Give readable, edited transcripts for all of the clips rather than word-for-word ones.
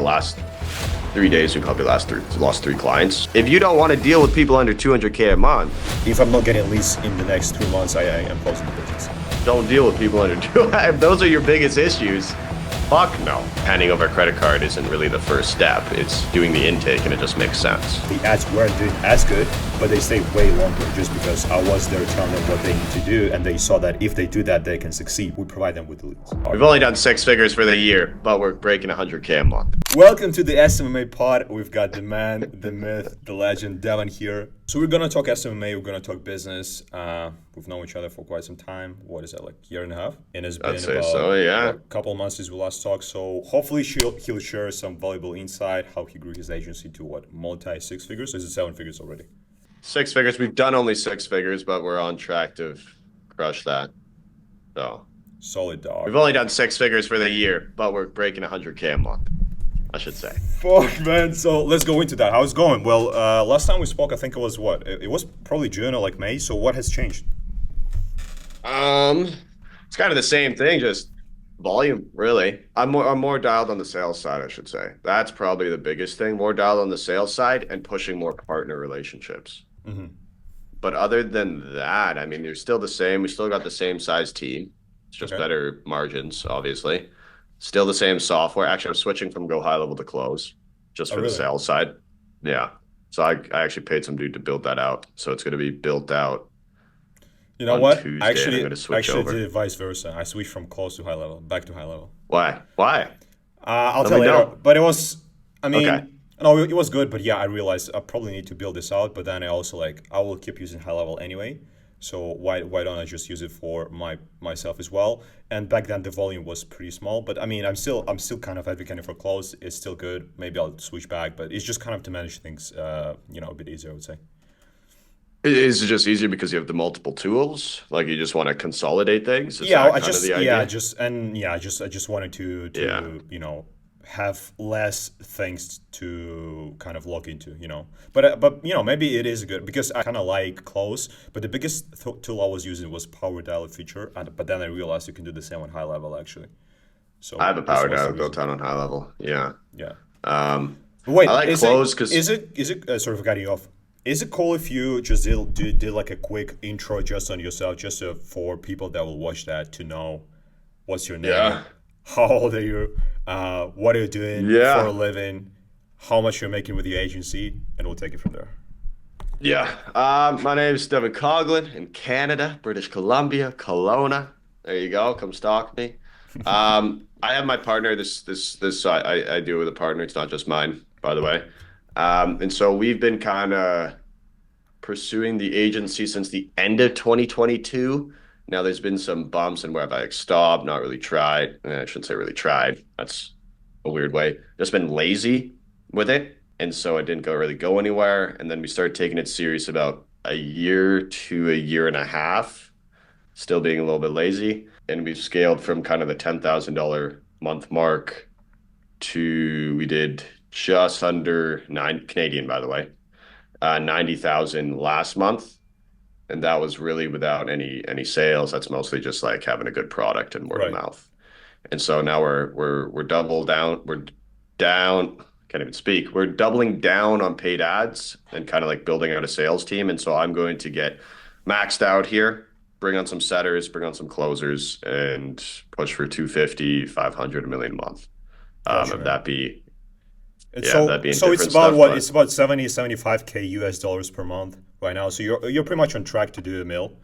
last 3 days, we probably lost three clients. If you don't want to deal with people under 200K a month, if I'm not getting leads in the next 3 months, I am closing the business. don't deal with people under 200. If those are your biggest issues, fuck no. Handing over a credit card isn't really the first step. It's doing the intake, and it just makes sense. The ads weren't doing as good, but they stay way longer just because I was there telling them what they need to do, and they saw that if they do that, they can succeed. We provide them with the leads. We've only done 6 figures for the year, but we're breaking 100K a month. Welcome to the SMMA pod. We've got the man, the myth, the legend, Devon here. So we're gonna talk SMMA. We're gonna talk business. We've known each other for quite some time. What is that, like a year and a half? And it's been about a couple of months since we last talked. So hopefully he'll share some valuable insight how he grew his agency to what, multi 6 figures? Or is it 7 figures already? 6 figures. We've done only 6 figures, but we're on track to crush that. So solid dog. We've only done 6 figures for the year, but we're breaking 100K a month, I should say. Fuck, man. So let's go into that. How's it going? Well, last time we spoke, I think it was what? It was probably June or like May. So what has changed? It's kind of the same thing, just volume, really. I'm more dialed on the sales side, I should say. That's probably the biggest thing. More dialed on the sales side and pushing more partner relationships. Mm-hmm. But other than that, I mean, they're still the same. We still got the same size team. It's just better margins, obviously. Still the same software. Actually, I'm switching from go high level to close just for the sales side. Yeah. So I actually paid some dude to build that out. So it's going to be built out. You know what? Tuesday, actually over. did it vice versa. I switched from close to high level, back to high level. Why? I'll tell you later. But it was, no, it was good. But yeah, I realized I probably need to build this out. But then I also I will keep using high level anyway. So why don't I just use it for myself as well? And back then the volume was pretty small, but I mean I'm still kind of advocating for close. It's still good. Maybe I'll switch back, but it's just kind of to manage things, a bit easier, I would say. Is it just easier because you have the multiple tools? Like you just want to consolidate things? I just wanted to have less things to kind of log into, But maybe it is good because I kind of like close. But the biggest tool I was using was power dialer feature, but then I realized you can do the same on high level actually. So I have a power dialer built out on high level. Yeah. Wait, I like close because is it sort of cutting you off? Is it cool if you just did like a quick intro just on yourself, just for people that will watch that to know what's your name, how old are you, what are you doing for a living, how much you're making with your agency, and we'll take it from there. My name is Joel Kaplan in Canada, British Columbia, Kelowna. There you go. Come stalk me. I have my partner. This I do with a partner. It's not just mine, by the way. And so we've been kind of pursuing the agency since the end of 2022. Now there's been some bumps and where I've stopped, not really tried. I shouldn't say really tried. That's a weird way. Just been lazy with it. And so it didn't really go anywhere. And then we started taking it serious about a year to a year and a half, still being a little bit lazy. And we've scaled from kind of the $10,000 month mark to, we did just under 9 Canadian, by the way, 90,000 last month. And that was really without any sales. That's mostly just like having a good product and word of mouth. And so now we're double down. We're down. Can't even speak. We're doubling down on paid ads and kind of like building out a sales team. And so I'm going to get maxed out here, bring on some setters, bring on some closers, and push for 250, 500, $1 million a month. If that be. So it's about what? It's about 75K US dollars per month right now. So you're pretty much on track to do $1 million.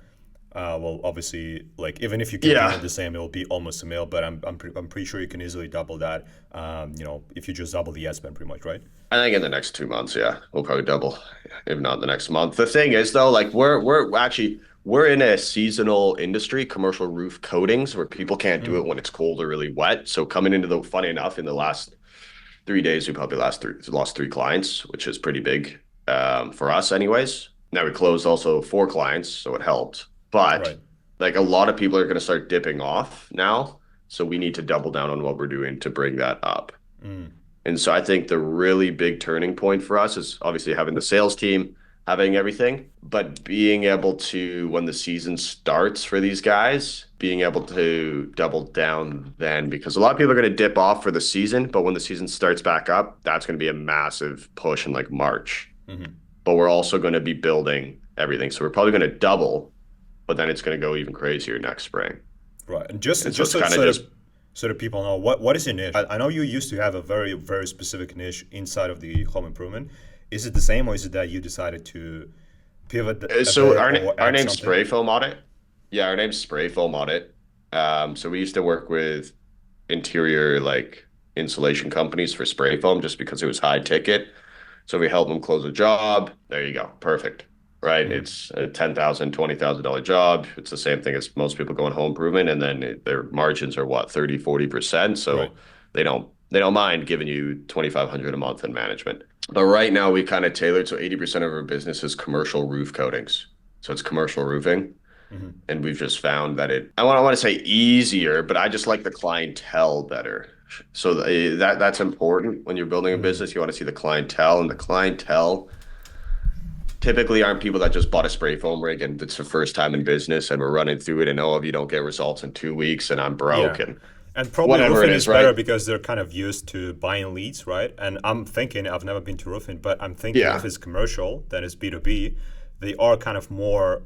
Well, obviously, like even if you keep doing the same, it will be almost $1 million. But I'm pretty sure you can easily double that. If you just double the ad spend, pretty much, right? I think in the next 2 months, we'll probably double, if not the next month. The thing is, though, like we're in a seasonal industry, commercial roof coatings, where people can't do it when it's cold or really wet. So coming into funny enough, in the last 3 days, we probably lost 3 clients, which is pretty big for us anyways. Now we closed also 4 clients, so it helped. But like a lot of people are going to start dipping off now. So we need to double down on what we're doing to bring that up. And so I think the really big turning point for us is obviously having the sales team, having everything, but being able to, when the season starts for these guys, being able to double down then, because a lot of people are going to dip off for the season, but when the season starts back up, that's going to be a massive push in like March. Hmm. But we're also going to be building everything. So we're probably going to double, but then it's going to go even crazier next spring. Right. And just And so just it's so, kind of so just, that so that people know what is your niche. I know you used to have a very specific niche inside of the home improvement. Is it the same, or is it that you decided to pivot a so bit or our add name's something? Spray Foam Audit. Yeah, our name's Spray Foam Audit. So we used to work with interior like insulation companies for spray foam just because it was high ticket. So we help them close a job. There you go. Perfect. Right. Hmm. It's a $10,000, $20,000 job. It's the same thing as most people go in home improvement. And then their margins are what, 30, 40%. Right. So they don't mind giving you 2,500 a month in management. But right now we kind of tailored. So 80% of our business is commercial roof coatings. So it's commercial roofing. Hmm. And we've just found that I want to say easier, but I just like the clientele better. So that's important when you're building a Hmm. business. You want to see the clientele, and the clientele typically aren't people that just bought a spray foam rig and it's the first time in business and we're running through it and if you don't get results in 2 weeks and I'm Yeah. broke and And probably whatever it roofing is, is better right? because they're kind of used to buying leads, right? And I'm thinking, I've never been to roofing, but I'm thinking if Yeah. it's commercial, then it's B2B, they are kind of more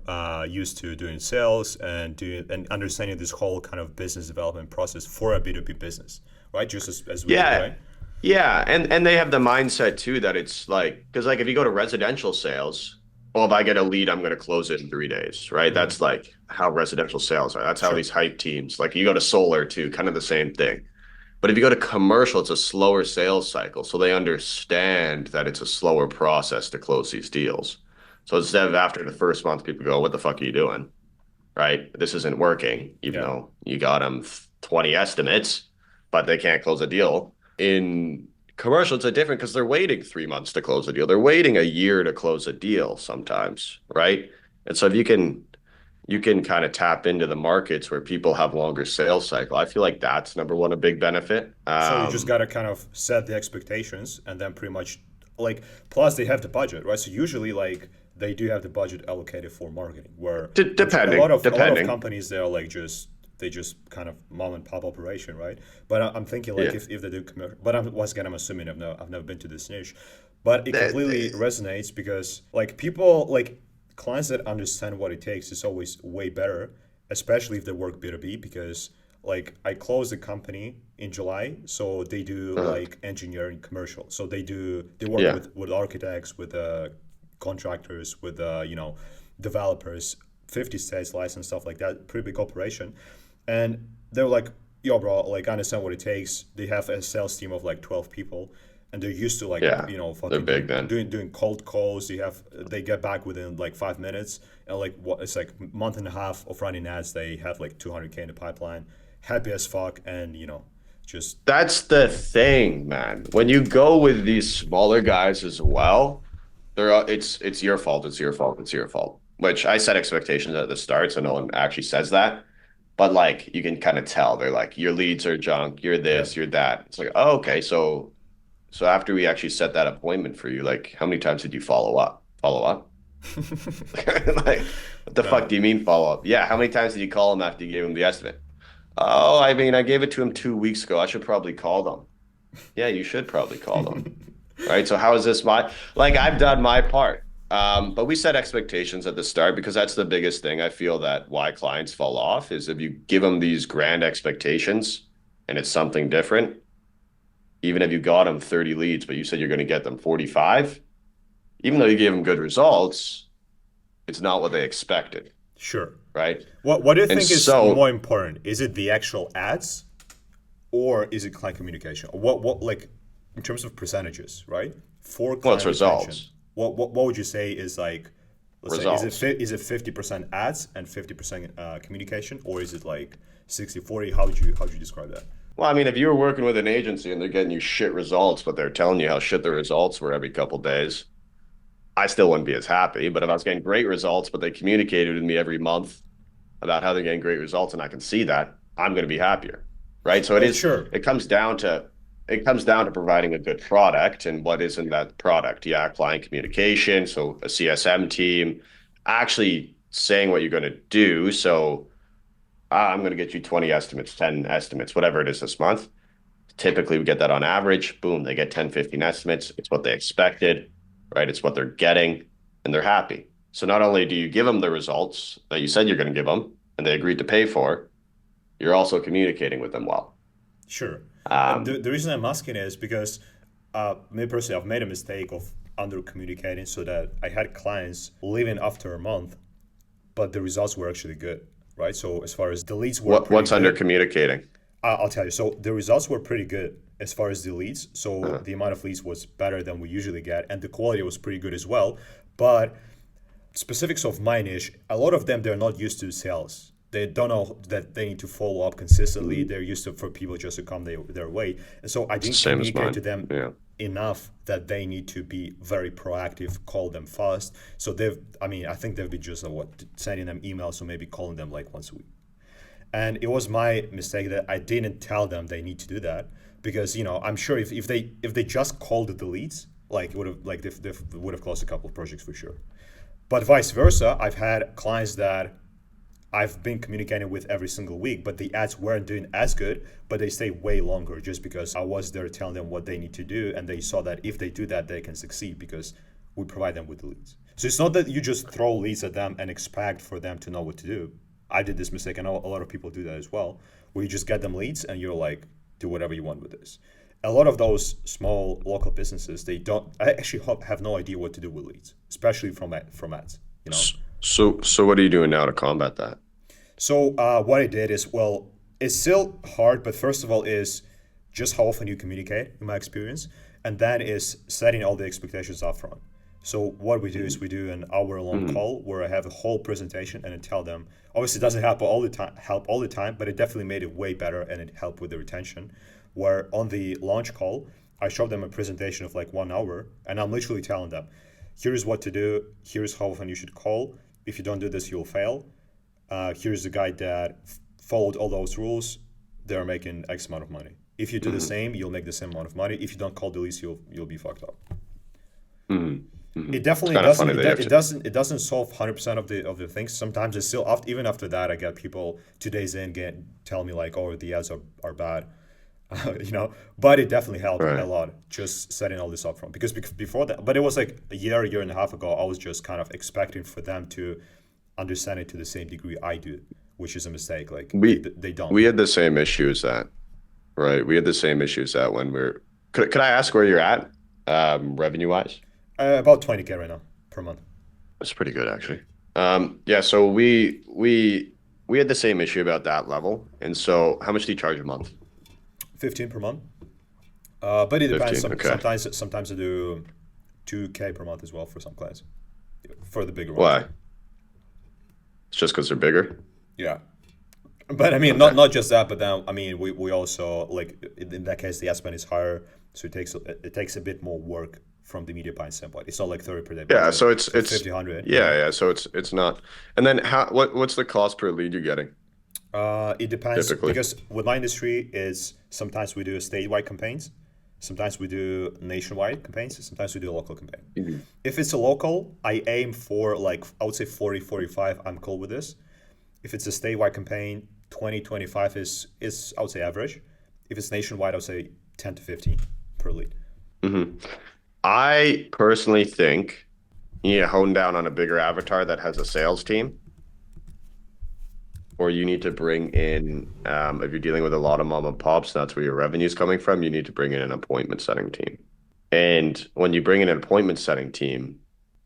used to doing sales and doing and understanding this whole kind of business development process for a B2B business, right? Just as we do, Yeah. right? Yeah, and they have the mindset too that it's like because like if you go to residential sales, well, if I get a lead, I'm going to close it in 3 days, right? Hmm. That's like how residential sales are. That's how Sure. these hype teams, like you go to solar too, kind of the same thing. But if you go to commercial, it's a slower sales cycle, so they understand that it's a slower process to close these deals. So instead of after the first month, people go, "What the fuck are you doing?" Right? This isn't working, even Yeah. though you got them 20 estimates, but they can't close a deal. In commercial, it's a different because they're waiting 3 months to close a deal. They're waiting a year to close a deal sometimes, right? And so if you can kind of tap into the markets where people have longer sales cycle. I feel like that's number one, a big benefit. So you just gotta kind of set the expectations and then pretty much like plus they have the budget, right? So usually like they do have the budget allocated for marketing, where I'm sure Depending, a lot of depending. companies they're like they just kind of mom and pop operation, right? But I'm thinking like Yeah. if they do commercial, but once again I'm assuming I've never been to this niche, but it That- completely resonates because like people like clients that understand what it takes is always way better, especially if they work B2B because like I closed the company in July, so they do uh, like engineering commercial. So they work yeah. with architects, with contractors, with developers, 50 states license stuff like that. Pretty big operation, and they were like, "Yo, bro, like I understand what it takes." They have a sales team of like 12 people, and they're used to like Yeah. They're fucking big then. doing cold calls. They get back within like 5 minutes, and like what it's like month and a half of running ads. They have like 200K in the pipeline, happy as fuck, and just That's the thing, man. When you go with these smaller guys as well, it's your fault, it's your fault, it's your fault. Which I set expectations at the start, so no one actually says that. But like you can kind of tell they're like, your leads are junk, you're yeah. this, you're that. It's like, oh, okay, so after we actually set that appointment for you, like how many times did you follow up? Follow up? Like, what the No. fuck do you mean follow up? Yeah, how many times did you call him after you gave him the estimate? Oh, I mean, I gave it to him 2 weeks ago. I should probably call them. Yeah, you should probably call them. Right. So how is this like I've done my part. But we set expectations at the start because that's the biggest thing I feel that why clients fall off is if you give them these grand expectations and it's something different, even if you got them 30 leads, but you said you're going to get them 45, even though you gave them good results, it's not what they expected. Sure. Right. What do you And think is more so, important? Is it the actual ads, or is it client communication? What like in terms of percentages, right? For well, it's client retention, results. what would you say is like, let's say, Results. is it 50% ads and 50% communication, or is it like 60/40? How would you describe that? Well, I mean, if you were working with an agency and they're getting you shit results, but they're telling you how shit the results were every couple days, I still wouldn't be as happy. But if I was getting great results, but they communicated with me every month about how they're getting great results, and I can see that, I'm going to be happier, right? So Sure. it comes down to it comes down to providing a good product, and what is in that product? Yeah, client communication, so a CSM team, actually saying what you're going to do. So I'm going to get you 20 estimates, 10 estimates, whatever it is this month. Typically, we get that on average. Boom, they get 10, 15 estimates. It's what they expected, right? It's what they're getting, and they're happy. So not only do you give them the results that you said you're going to give them and they agreed to pay for, you're also communicating with them well. Sure. And Um, the reason I'm asking is because me personally, I've made a mistake of under communicating so that I had clients leaving after a month, but the results were actually good, right? So as far as the leads were pretty what's under good, communicating? I'll tell you. So the results were pretty good as far as the leads. So Uh, the amount of leads was better than we usually get, and the quality was pretty good as well. But specifics of my niche, a lot of them they're not used to sales. They don't know that they need to follow up consistently. They're used to for people just to come their way. And so I it's the didn't same as communicate to mine. them Yeah. enough that they need to be very proactive, call them fast. So I think they've been just sending them emails or maybe calling them like once a week. And it was my mistake that I didn't tell them they need to do that because I'm sure if they just called the leads, like it would have they would have closed a couple of projects for sure. But vice versa, I've had clients that I've been communicating with every single week, but the ads weren't doing as good, but they stay way longer just because I was there telling them what they need to do, and they saw that if they do that, they can succeed because we provide them with the leads. So it's not that you just throw leads at them and expect for them to know what to do. I did this mistake. I know a lot of people do that as well, where you just get them leads and you're like, do whatever you want with this. A lot of those small local businesses, I actually have no idea what to do with leads, especially from ads, you know? So what are you doing now to combat that? So what I did is, well, it's still hard, but first of all is just how often you communicate, in my experience, and that is setting all the expectations up front. So what we do is we do an hour-long Mhm. call where I have a whole presentation and I tell them. Obviously, it doesn't help all the time, but it definitely made it way better and it helped with the retention. Where on the launch call, I showed them a presentation of like 1 hour, and I'm literally telling them, here's what to do, here's how often you should call. If you don't do this, you'll fail. Here's the guy that followed all those rules. They're making X amount of money. If you do the Mhm. same, you'll make the same amount of money. If you don't call the least, you'll be fucked up. Mhm. Mhm. It It's definitely kind of doesn't. funny It, that you have do- it to. doesn't. It doesn't solve 100% of the things. Sometimes it's still after, even after that. I get people 2 days in tell me like, oh, the ads are bad, you know. But it definitely helped a Right. lot just setting all this up front because before that, but it was like year and a half ago. I was just kind of expecting for them to understand it to the same degree I do, which is a mistake. Like We they don't. we had the same issue as that, right? We had the same issue as that when we're. Could I ask where you're at, revenue wise? About 20K right now per month. That's pretty good actually. Yeah, so we had the same issue about that level. And so how much do you charge a month? 15 per month. But it depends. 15. Okay. Sometimes I do 2K per month as well for some clients for the bigger ones. Why? It's just because they're bigger? Yeah. But I mean, not Okay. not just that, but then I mean, we also like in that case the ad spend is higher, so it takes a bit more work from the media buying standpoint. It's not like 30 per day, but Yeah, so it's 50, 100. yeah, so it's not. And then what's the cost per lead you're getting It depends typically? because with my industry is sometimes we do statewide campaigns, sometimes we do nationwide campaigns, sometimes we do a local campaign. Mhm. If it's a local, I aim for like I would say 40, 45. I'm cool with this. If it's a statewide campaign, 20, 25 is I would say average. If it's nationwide, I would say 10 to 15 per lead. Mhm. I personally think you need to hone down on a bigger avatar that has a sales team, or you need to bring in, if you're dealing with a lot of mom and pops, that's where your revenue's coming from, you need to bring in an appointment setting team. And when you bring in an appointment setting team,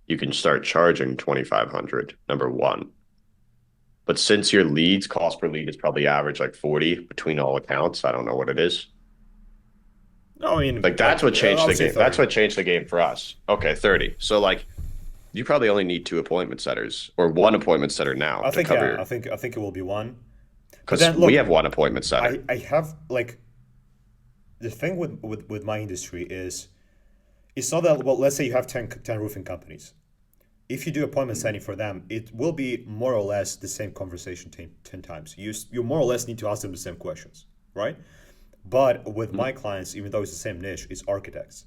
you can start charging 2,500, number one. But since your leads cost per lead is probably average like 40 between all accounts, I don't know what it is. No, I mean, Like like that's what I changed would the say game. That's 30. what changed the game for us. Okay, 30. So like you probably only need two appointment setters or one appointment setter now I to think cover yeah, your I think it will be one. But because then we look, have one appointment setter. I have like the thing with my industry is it's not that well. Let's say you have 10 roofing companies. If you do appointment setting for them, it will be more or less the same conversation 10 times. You more or less need to ask them the same questions, right? But with my clients, even though it's the same niche, it's architects.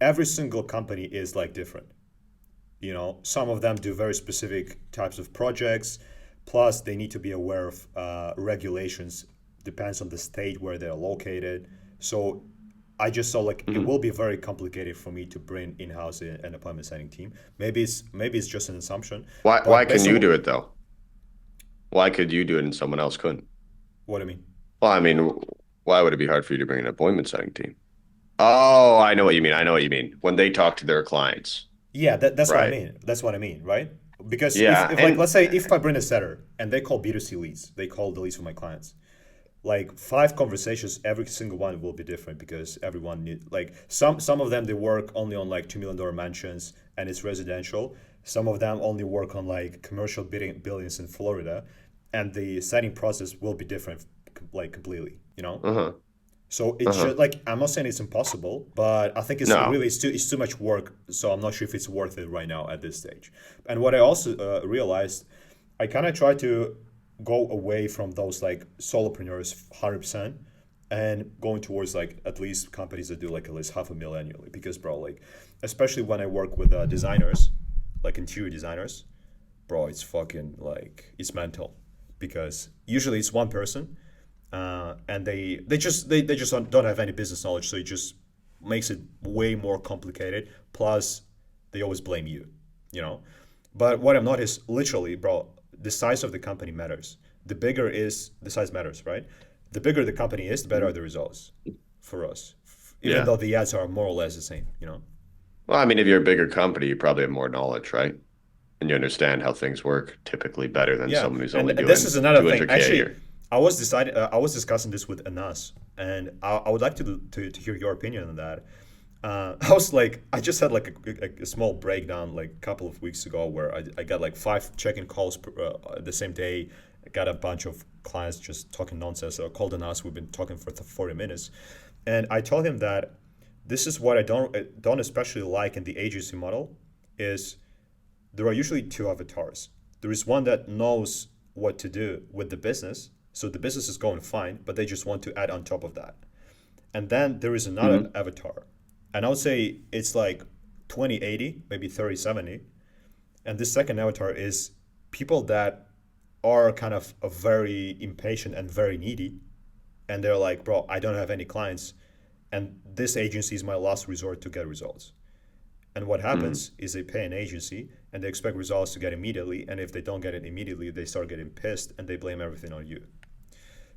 Every single company is like different. You know, some of them do very specific types of projects. Plus, they need to be aware of regulations. Depends on the state where they're located. So I just saw like it will be very complicated for me to bring in-house an appointment setting team. Maybe it's just an assumption. Why But can based you on do it though? Why could you do it and someone else couldn't? what I mean. Well, I mean, why would it be hard for you to bring an appointment setting team? Oh, I know what you mean. I know what you mean. When they talk to their clients, Yeah, that's what I right? mean. That's what I mean, right? Because Yeah, if like and let's say if I bring a setter and they call B2C leads, they call the leads for my clients. Like five conversations, every single one will be different because everyone need like some of them they work only on like $2 million mansions and it's residential. Some of them only work on like commercial buildings in Florida, and the setting process will be different, like completely. You know. uh-huh, So it's uh-huh. just like I'm not saying it's impossible, but I think No. it's too much work. So I'm not sure if it's worth it right now at this stage. And what I also realized, I kind of try to go away from those like solopreneurs 100% and going towards like at least companies that do like at least 500,000 annually. Because bro, like especially when I work with designers, like interior designers, bro, it's fucking like it's mental because usually it's one person and they just don't have any business knowledge, so it just makes it way more complicated. Plus, they always blame you, you know. But what I've noticed, literally, bro, the size of the company matters. The size matters, right? The bigger the company is, the better are the results for us, even Yeah. though the ads are more or less the same, you know. Well, I mean, if you're a bigger company, you probably have more knowledge, right? And you understand how things work typically better than Yeah, someone who's and only this is doing another thing. 200K a Actually, year. I was discussing this with Anas, and I would like to hear your opinion on that. I was like, I just had like a small breakdown like a couple of weeks ago where I got like five check-in calls the same day. I got a bunch of clients just talking nonsense. So I called Anas. We've been talking for 40 minutes, and I told him that this is what I don't especially like in the agency model is there are usually two avatars. There is one that knows what to do with the business, so the business is going fine, but they just want to add on top of that. And then there is another Hmm. avatar, and I would say it's like 20/80, maybe 30/70. And this second avatar is people that are kind of a very impatient and very needy, and they're like, bro, I don't have any clients, and this agency is my last resort to get results. And what Hmm. happens is they pay an agency and they expect results to get immediately. And if they don't get it immediately, they start getting pissed and they blame everything on you.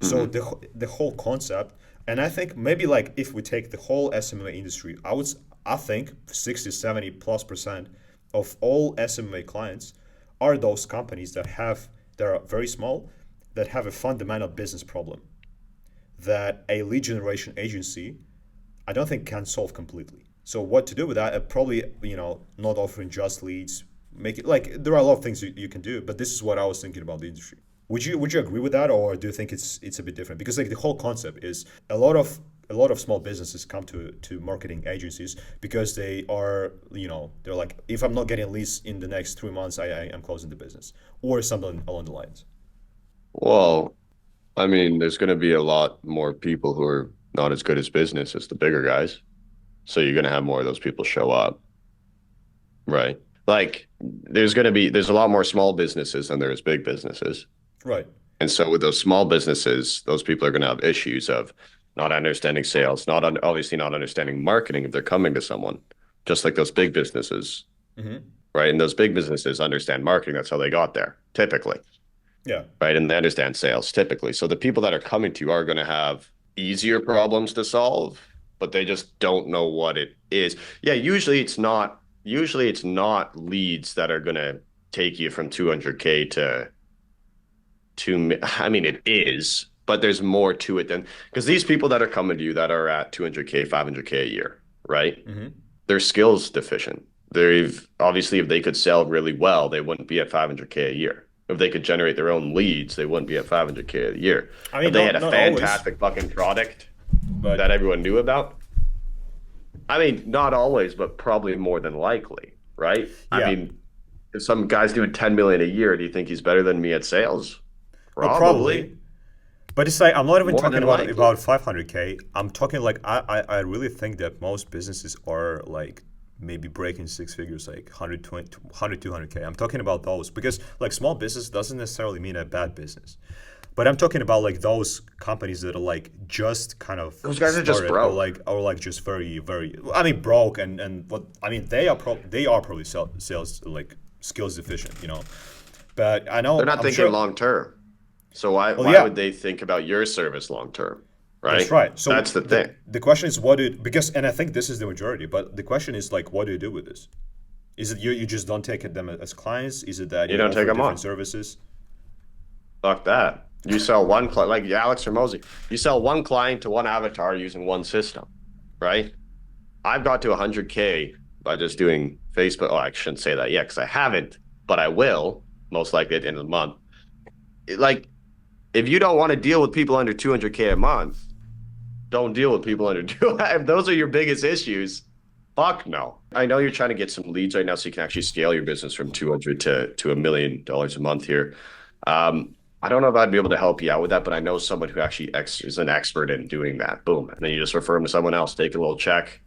So Hmm. the whole concept, and I think maybe like if we take the whole SMMA industry, I think 60, 70+% of all SMMA clients are those companies that are very small, that have a fundamental business problem that a lead generation agency I don't think can solve completely. So what to do with that? Probably not offering just leads. Make it like there are a lot of things you can do, but this is what I was thinking about the industry. Would you agree with that, or do you think it's a bit different? Because like the whole concept is a lot of small businesses come to marketing agencies because they are they're like, if I'm not getting leads in the next 3 months, I am closing the business or something along the lines. Well, I mean, there's going to be a lot more people who are not as good as business as the bigger guys. So you're going to have more of those people show up, right? Like, there's a lot more small businesses than there is big businesses. Right. And so with those small businesses, those people are going to have issues of not understanding sales, obviously not understanding marketing if they're coming to someone, just like those big businesses, Mm-hmm. right? And those big businesses understand marketing. That's how they got there, typically, Yeah. right? And they understand sales, typically. So the people that are coming to you are going to have easier problems to solve, but they just don't know what it is. Yeah, usually it's not leads that are going to take you from 200K to I mean, it is, but there's more to it than because these people that are coming to you that are at 200K, 500K a year, right? Mm-hmm. They're skills deficient. They've obviously, if they could sell really well, they wouldn't be at 500K a year. If they could generate their own leads, they wouldn't be at 500K a year. I If mean, they had a not always, fantastic fucking product but that everyone knew about, I mean, not always, but probably more than likely, right? I yeah. mean, if some guy's doing 10 million a year, do you think he's better than me at sales? Well, Probably. probably. But it's like I'm not even More talking than about likely. 500K. I'm talking like I really think that most businesses are like maybe breaking six figures, like 120, 100, 200K. I'm talking about those because like small business doesn't necessarily mean a bad business. But I'm talking about like those companies that are like just kind of Those guys are just started broke. or like just very very I mean broke and what I mean they are probably sales like skills deficient, you know. But I They're know not I'm thinking sure. long term. So why Well, why yeah, would they think about your service long term? that's Right? right. So That's the the thing. the question is what do because and I think this is the majority, but the question is like what do you do with this? Is it you just don't take them as clients? Is it that You you don't take offer them different on. services? Fuck that. You sell one client, like Alex Ramosi. You sell one client to one avatar using one system, right? I've got to 100K by just doing Facebook. Oh, I shouldn't say that yet because I haven't, but I will most likely at the end of the month. Like, if you don't want to deal with people under 200K a month, don't deal with people under two. If those are your biggest issues, fuck no. I know you're trying to get some leads right now so you can actually scale your business from 200 to $1 million a month here. I don't know if I'd be able to help you out with that, but I know someone who actually is an expert in doing that. Boom. And then you just refer them to someone else, take a little check,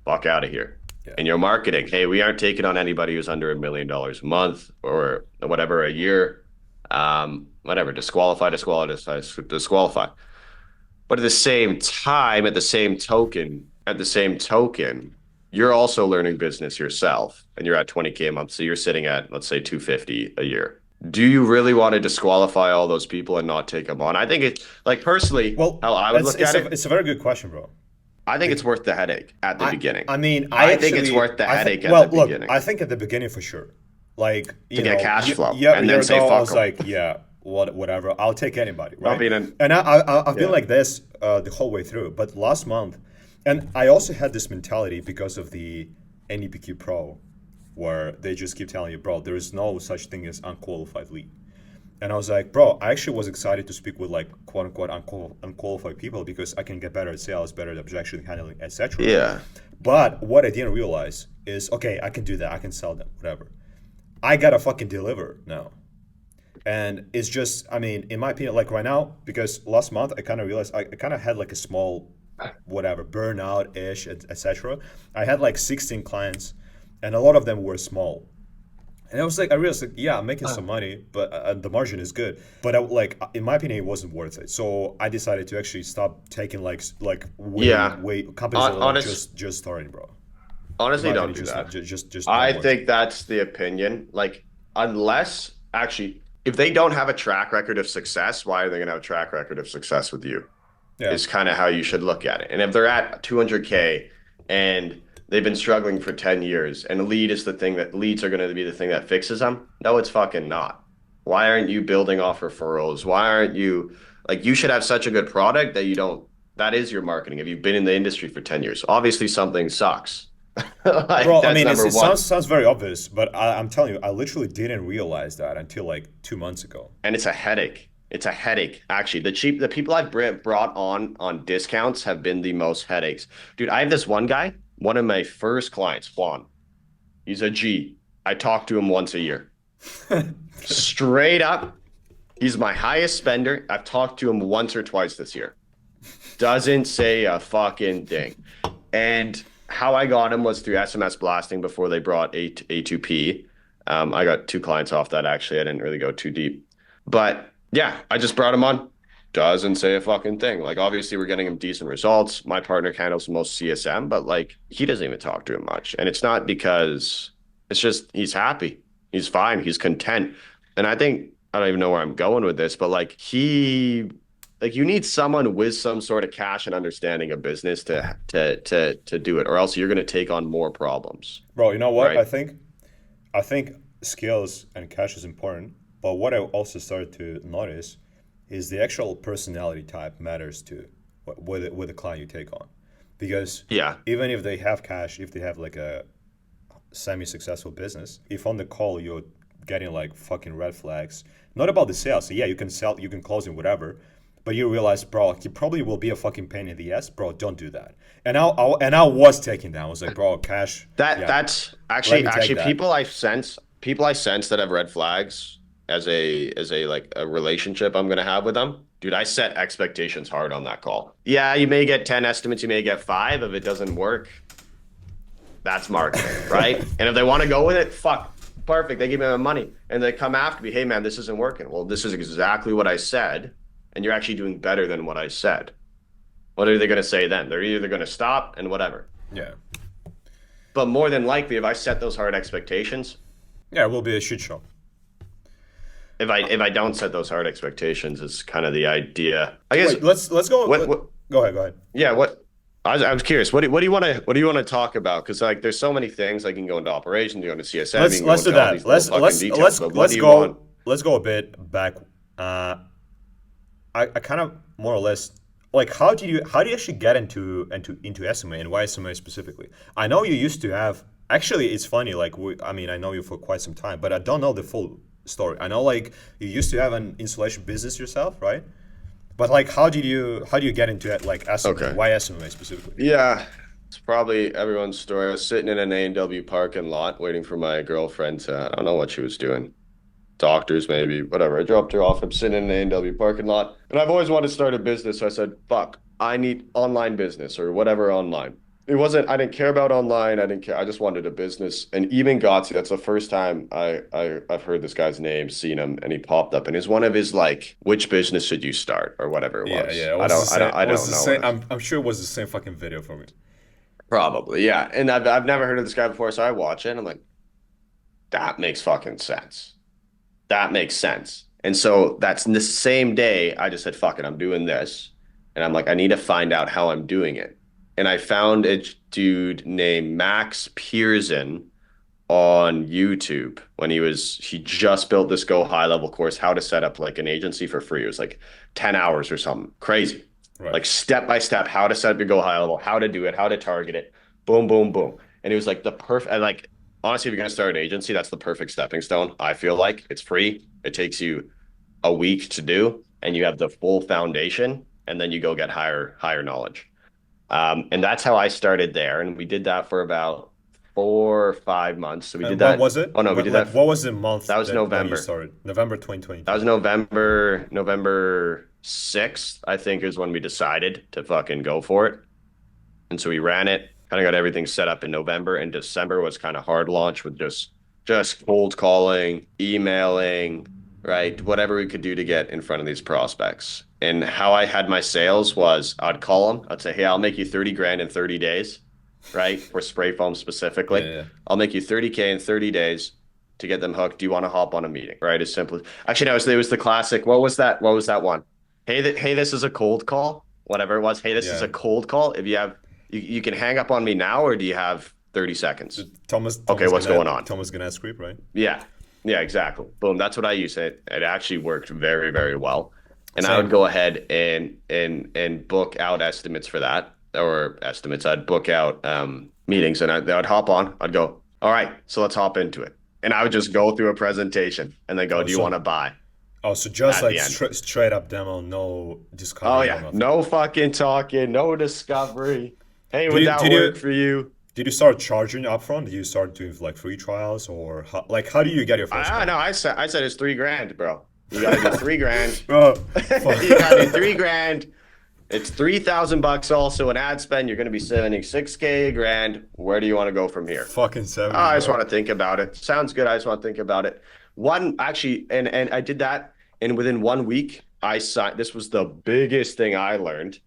fuck out of here. Yeah. In your marketing, hey, we aren't taking on anybody who's under $1 million a month or whatever a year. Whatever, disqualify. But at the same token, you're also learning business yourself and you're at 20K a month. So you're sitting at, let's say, 250 a year. Do you really want to disqualify all those people and not take them on? I think it's like personally, Well, how I would look at it, it's a very good question, bro. I think it's worth the headache at the I beginning. I mean, I I think it's actually worth the I think headache at the well, look, beginning I think at the beginning for sure. Like, to you get know, cash flow yeah, a and year then say, ago I fuck was them. like, yeah, whatever, I'll take anybody, Not right? being an, And I've been yeah. like this the whole way through. But last month, and I also had this mentality because of the NEPQ Pro, where they just keep telling you, bro, there is no such thing as unqualified lead. And I was like, bro, I actually was excited to speak with like quote unquote unqualified people because I can get better at sales, better at objection handling, etc. Yeah. But what I didn't realize is, okay, I can do that, I can sell them, whatever. I gotta fucking deliver now. And it's just, I mean, in my opinion, like right now, because last month I kind of realized I kind of had like a small, whatever, burnout ish, etc. I had like 16 clients, and a lot of them were small. And I was like, I realized, like, yeah, I'm making some money, but the margin is good. But like, in my opinion, it wasn't worth it. So I decided to actually stop taking like Yeah. way companies that Hon- are like Honest, just starting, bro. In my Honestly, don't opinion, do that. just not I worth it. think that's the opinion. Like, unless actually, if they don't have a track record of success, why are they going to have a track record of success with you? Yeah. Is kind of how you should look at it. And if they're at 200K and they've been struggling for 10 years and leads are going to be the thing that fixes them, no, it's fucking not. Why aren't you building off referrals? Why aren't you like you should have such a good product that you don't, that is your marketing. If you've been in the industry for 10 years, obviously something sucks. Like Bro, I that's mean, number it one. sounds very obvious, but I'm telling you, I literally didn't realize that until like 2 months ago. And it's a headache. It's a headache. Actually, the people I've brought on discounts have been the most headaches. Dude, I have this one guy, one of my first clients, Juan. He's a G. I talk to him once a year. Straight up, he's my highest spender. I've talked to him once or twice this year. Doesn't say a fucking thing. And how I got him was through SMS blasting before they brought A2P. I got two clients off that actually. I didn't really go too deep. But yeah, I just brought him on. Doesn't say a fucking thing. Like obviously we're getting him decent results. My partner handles most CSM, but like he doesn't even talk to him much. And it's not because it's just he's happy. He's fine. He's content. And I think I don't even know where I'm going with this, but like you need someone with some sort of cash and understanding of business to do it, or else you're gonna take on more problems, Bro, you know what? right? I think skills and cash is important, but what I also started to notice is the actual personality type matters too, with the client you take on, because Yeah. even if they have cash, if they have like a semi-successful business, if on the call you're getting like fucking red flags, not about the sales. So yeah, you can sell, you can close him, whatever, but you realize, bro, he probably will be a fucking pain in the ass, bro. Don't do that. And I was taking that. I was like, bro, cash, yeah, That's let actually me take that. people I sense that have red flags as a like a relationship I'm gonna have with them. Dude, I set expectations hard on that call. Yeah, you may get 10 estimates, you may get five. If it doesn't work, that's marketing, right? And if they want to go with it, fuck, perfect. They give me my money and they come after me. Hey, man, this isn't working. Well, this is exactly what I said. And you're actually doing better than what I said. What are they going to say then? They're either going to stop and whatever. Yeah. But more than likely, if I set those hard expectations, yeah, it will be a shit show. If I don't set those hard expectations, it's kind of the idea. I guess. Wait, let's go. Go ahead. Yeah. I was curious. What do you want to talk about? Because like, there's so many things. Like, you can go into operations, you go into CSM. Let's do that. Let's go a bit back. I kind of more or less like how do you actually get into SMA and why SMA specifically? I know you used to have. Actually, it's funny. Like I know you for quite some time, but I don't know the full story. I know like you used to have an installation business yourself, right? But like, how do you get into it? Like SMA? Okay. Why SMA specifically? Yeah, it's probably everyone's story. I was sitting in an A&W parking lot waiting for my girlfriend to. I don't know what she was doing. Doctors, maybe, whatever. I dropped her off. I'm sitting in an A&W parking lot, and I've always wanted to start a business. So I said, "Fuck, I need online business or whatever online." It wasn't. I didn't care about online. I didn't care. I just wanted a business. And even Gotsi, that's the first time I've heard this guy's name, seen him, and he popped up. And it's one of his like, which business should you start or whatever it was. Yeah. I don't know. I'm sure it was the same fucking video for me. Probably, yeah. And I've never heard of this guy before, so I watch it and I'm like, that makes fucking sense. That makes sense. And so that's in the same day, I just said, fuck it, I'm doing this. And I'm like, I need to find out how I'm doing it. And I found a dude named Max Pearson on YouTube when he just built this Go High Level course, how to set up like an agency for free. It was like 10 hours or something crazy. Right. Like step by step, how to set up your Go High Level, how to do it, how to target it, boom, boom, boom. And it was like the perfect, like, honestly, if you're going to start an agency, that's the perfect stepping stone. I feel like it's free. It takes you a week to do, and you have the full foundation, and then you go get higher knowledge. And that's how I started there. And we did that for about 4 or 5 months. So we did that. What was it? Oh, no, we did that. What was the month? That was November. You started? November 2020. That was November 6th, I think, is when we decided to fucking go for it. And so we ran it. Kind of got everything set up in November, and December was kind of hard launch with just cold calling, emailing, right? Whatever we could do to get in front of these prospects. And how I had my sales was I'd call them. I'd say, hey, I'll make you 30 grand in 30 days, right? For spray foam specifically. Yeah. I'll make you 30K in 30 days to get them hooked. Do you want to hop on a meeting? Right? As simple. Actually, no, it was the classic. What was that one? Hey, this is a cold call. Whatever it was. Hey, this is a cold call. If you have You can hang up on me now, or do you have 30 seconds? Thomas okay, what's going on? Thomas Gannett script, right? Yeah, exactly. Boom. That's what I use. It actually worked very, very well. And I would go ahead and book out estimates for that, or estimates. I'd book out meetings, and I'd hop on. I'd go, all right, so let's hop into it. And I would just go through a presentation and then go, do you want to buy? Oh, so just like straight up demo, no discovery. Oh, yeah. No fucking talking, no discovery. Hey, would that work for you? Did you start charging upfront? Did you start doing like free trials, or how do you get your first? No, I said it's $3,000, bro. You gotta do $3,000. Bro, you gotta do $3,000. It's $3,000 also an ad spend. You're gonna be spending $6K, $1,000. Where do you want to go from here? Fucking 70. I just want to think about it. Sounds good. I just want to think about it. And I did that, and within 1 week, I signed. This was the biggest thing I learned.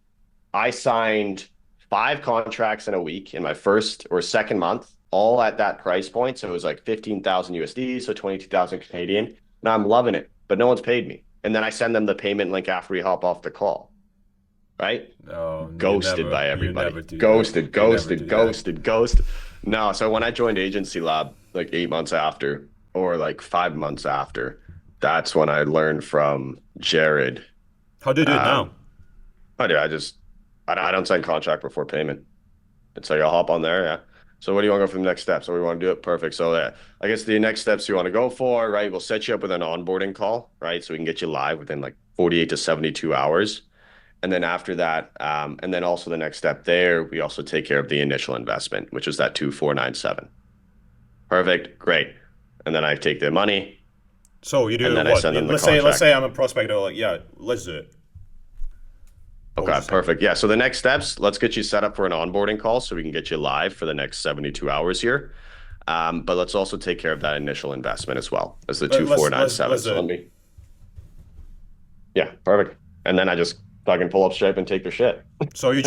I signed 5 contracts in a week in my first or second month, all at that price point. So it was like 15,000 USD, so 22,000 Canadian. And I'm loving it, but no one's paid me. And then I send them the payment link after we hop off the call. Right? No, ghosted by everybody. Ghosted. No, so when I joined Agency Lab like 8 months after, or like 5 months after, that's when I learned from Jared. How do you do it now? I don't sign contract before payment. It's like I'll hop on there, yeah. So what do you want to go for the next step? So we want to do it perfect. So I guess the next steps you want to go for, right? We'll set you up with an onboarding call, right? So we can get you live within like 48 to 72 hours. And then after that, and then also the next step there, we also take care of the initial investment, which is that 2,497. Perfect, great. And then I take their money. So you do what? Let's say I'm a prospect. Like, yeah, let's do it. What would Okay, you say? perfect. Yeah, so the next steps, let's get you set up for an onboarding call so we can get you live for the next 72 hours here. But let's also take care of that initial investment as well as the Let's 2497. do So let it. me, yeah, perfect. And then I just fucking pull up Stripe and take your shit. So you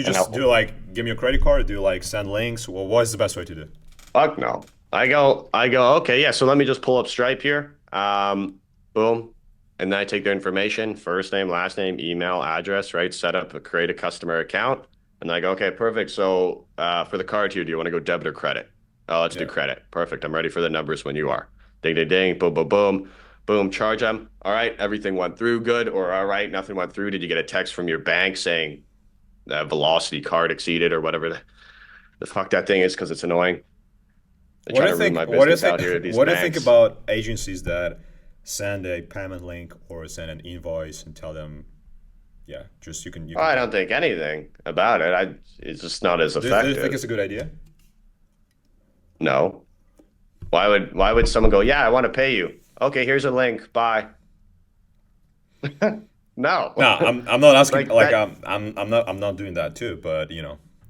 And just do like give me a credit card, do like send links. Well, what is the best way to do? fuck no. Okay, yeah, so let me just pull up Stripe here. Boom. And then I take their information, first name, last name, email, address, right? Create a customer account. And I go, okay, perfect. So for the card here, do you want to go debit or credit? Oh, let's do Yeah. credit. Perfect. I'm ready for the numbers when you are. Ding, ding, ding, boom, boom, boom. Boom, charge them. All right, everything went through good. Or all right, nothing went through. Did you get a text from your bank saying the velocity card exceeded or whatever the fuck that thing is because it's annoying. They What try do you to ruin think? my What do you business think? out here at these What do you think banks. about agencies that send a payment link or send an invoice and tell them, yeah, just you Oh, can I pay. don't think anything about it. It's just not as Do you think it's effective. a good idea? No. Why would someone go, "Yeah, I want to pay you." Okay, here's a link. Bye. No, No. I'm not asking. Like Like that. I'm not doing that too. But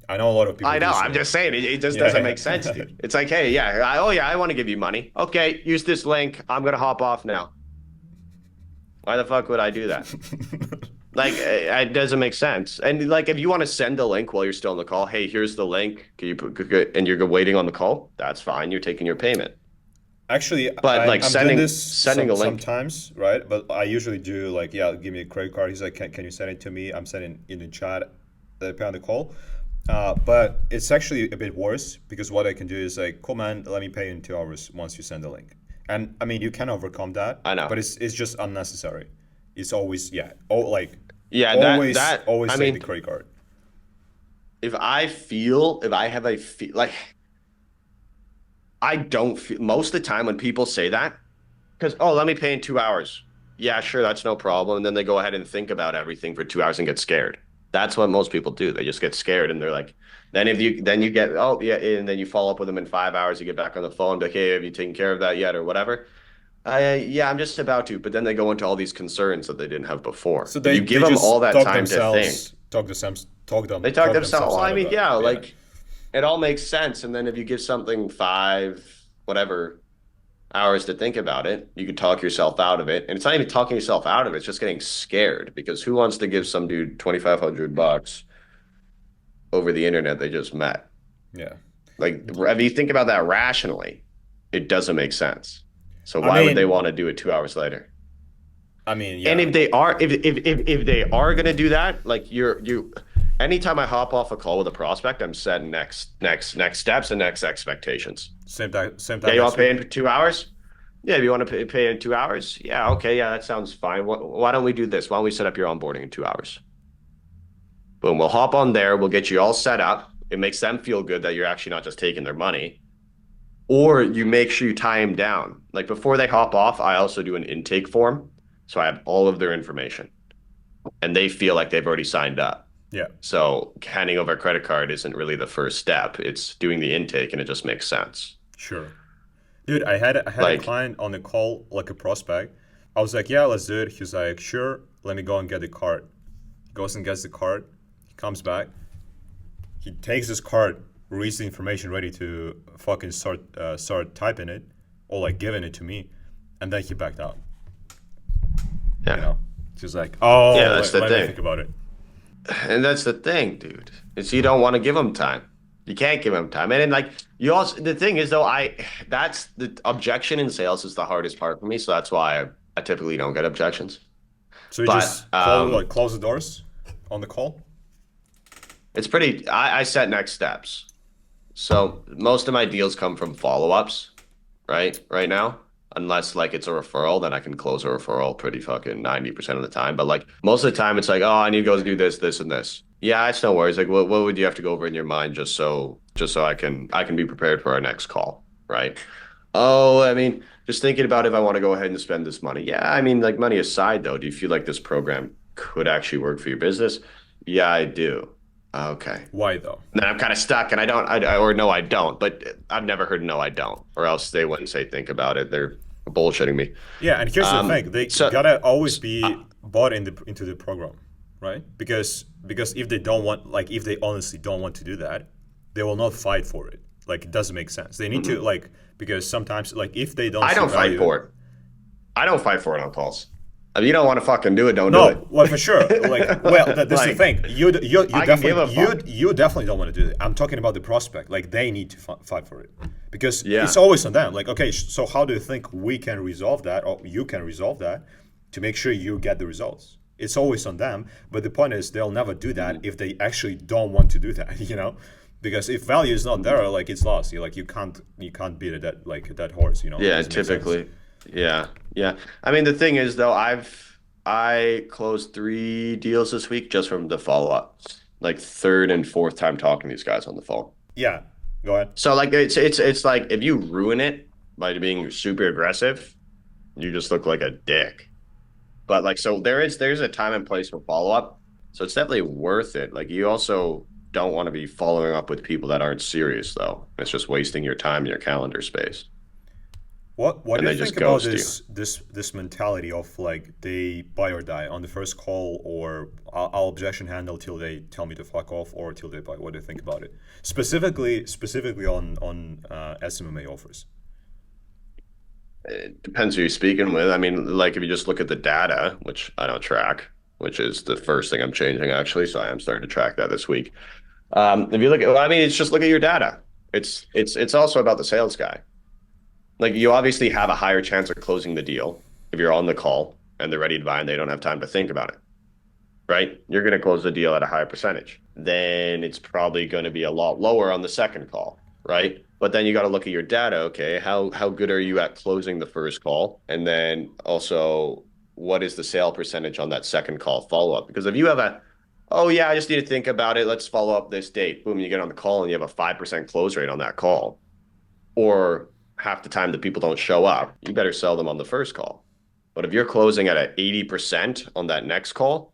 I know a lot of people I do know. I'm so. just saying it just doesn't Yeah, make sense, yeah. dude. It's like, "Hey, yeah, I want to give you money. Okay, use this link. I'm gonna hop off now." Why the fuck would I do that? Like, it doesn't make sense. And like, if you want to send a link while you're still on the call, hey, here's the link. Can you and you're waiting on the call? That's fine. You're taking your payment. Actually, But like I'm doing this sending a link. sometimes, right? But I usually do like, yeah, give me a credit card. He's like, can you send it to me? I'm sending in the chat, pay on the call. But it's actually a bit worse because what I can do is like, cool man, let me pay in 2 hours once you send the link. And I mean, you can overcome that, I know. but it's just unnecessary. It's always yeah, oh like Yeah, always I take the mean, credit card. if I have a feel like I don't feel most of the time when people say that, because oh, let me pay in 2 hours. Yeah, sure, that's no problem. And then they go ahead and think about everything for 2 hours and get scared. That's what most people do. They just get scared and they're like, then you get oh yeah, and then you follow up with them in 5 hours. You get back on the phone, like, hey, have you taken care of that yet or whatever? Yeah, I'm just about to. But then they go into all these concerns that they didn't have before. So If you give they them all just that time to think, talk talk themselves. themselves Well, I out of mean, it. yeah, Yeah, like it all makes sense. And then if you give something five, whatever hours to think about it, you could talk yourself out of it. And it's not even talking yourself out of it, it's just getting scared because who wants to give some dude $2,500 over the internet they just met? yeah. Like, if you think about that rationally, it doesn't make sense. So I why would they mean, want to do it 2 hours later? And yeah, if they are gonna do that, like anytime I hop off a call with a prospect, I'm setting next steps and next expectations. same Yeah, time you want next to pay week. in 2 hours? Yeah, if you want to pay in 2 hours, yeah, okay, yeah, that sounds fine. Why don't we do this? Why don't we set up your onboarding in 2 hours? Boom, we'll hop on there. We'll get you all set up. It makes them feel good that you're actually not just taking their money. Or you make sure you tie them down. Like before they hop off, I also do an intake form. So I have all of their information and they feel like they've already signed up. Yeah, So handing over a credit card isn't really the first step. It's doing the intake and it just makes sense. sure. Dude, I had a Like, client on the call, like a prospect. I was like, yeah, let's do it. He's like, sure, let me go and get the card. He goes and gets the card. He comes back. He takes his card, reads the information, ready to fucking start typing it or like giving it to me, and then he backed out. You yeah. know, she's like, oh, Yeah, that's the let me thing. think about it. And that's the thing, dude. Is you don't want to give them time. You can't give them time. And then, like you also the thing is though, that's the objection in sales is the hardest part for me. So that's why I typically don't get objections. So you But just close the doors on the call. it's pretty I set next steps. So most of my deals come from follow-ups, right now. Unless like it's a referral, then I can close a referral pretty fucking 90% of the time. But like most of the time it's like, oh, I need to go do this and this. Yeah, it's no worries. Like what would you have to go over in your mind just so I can be prepared for our next call, right? Oh, I mean, just thinking about if I want to go ahead and spend this money. Yeah, I mean, like money aside though, do you feel like this program could actually work for your business? Yeah, I do. Okay. Why though? Then I'm kind of stuck and or no, I don't, but I've never heard no, I don't, or else they wouldn't say think about it. They're bullshitting me. Yeah, and here's the thing: they So gotta always uh, be bought into the program, right? Because if they don't want, like, if they honestly don't want to do that, they will not fight for it. Like, it doesn't make sense. They need to, Mm-mm. like, because sometimes, like, if they don't I see don't fight value. for it. I don't fight for it on calls. If you don't want to fucking do it, don't do No, it. well, for sure. Like, well, that's the Like, thing. You I can give definitely a fuck. you definitely don't want to do it. I'm talking about the prospect. Like, they need to fight for it because it's Yeah. always on them. Like, okay, so how do you think we can resolve that, or you can resolve that, to make sure you get the results? It's always on them. But the point is, they'll never do that Mhm. if they actually don't want to do that. You know, because if value is not there, like it's lost. You can't beat it that horse. You know, it Yeah, doesn't make sense. typically. Yeah. Yeah. I mean, the thing is though, I closed 3 deals this week just from the follow-up. Like third and fourth time talking to these guys on the phone. Yeah, go ahead. So like it's like if you ruin it by being super aggressive, you just look like a dick. But like so there's a time and place for follow-up. So it's definitely worth it. Like you also don't want to be following up with people that aren't serious though. It's just wasting your time and your calendar space. What do And you they think just about ghost you. this mentality of like they buy or die on the first call, or I'll objection handle till they tell me to fuck off, or till they buy? What do you think about it? Specifically on SMMA offers. It depends who you're speaking with. I mean, like if you just look at the data, which I don't track, which is the first thing I'm changing actually, so I am starting to track that this week. If you look at, well, I mean, it's just look at your data. It's also about the sales guy. Like you obviously have a higher chance of closing the deal if you're on the call and they're ready to buy and they don't have time to think about it, right? You're going to close the deal at a higher percentage. Then it's probably going to be a lot lower on the second call, right? But then you got to look at your data. Okay, how good are you at closing the first call? And then also, what is the sale percentage on that second call follow up? Because if you have a, oh yeah, I just need to think about it. Let's follow up this date. Boom, you get on the call and you have a 5% close rate on that call, or half the time the people don't show up, you better sell them on the first call. But if you're closing at an 80% on that next call,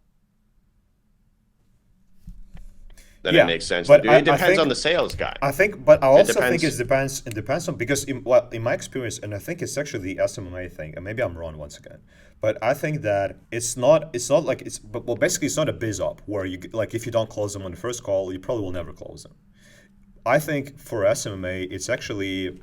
then it Yeah, makes sense to but do. I, It I depends think on the sales guy. but I It also think depends. it depends on, because in my experience, and I think it's actually the SMMA thing, and maybe I'm wrong once again, but I think that it's not like it's but well basically it's not a biz op where like if you don't close them on the first call, you probably will never close them. I think for SMMA, it's actually,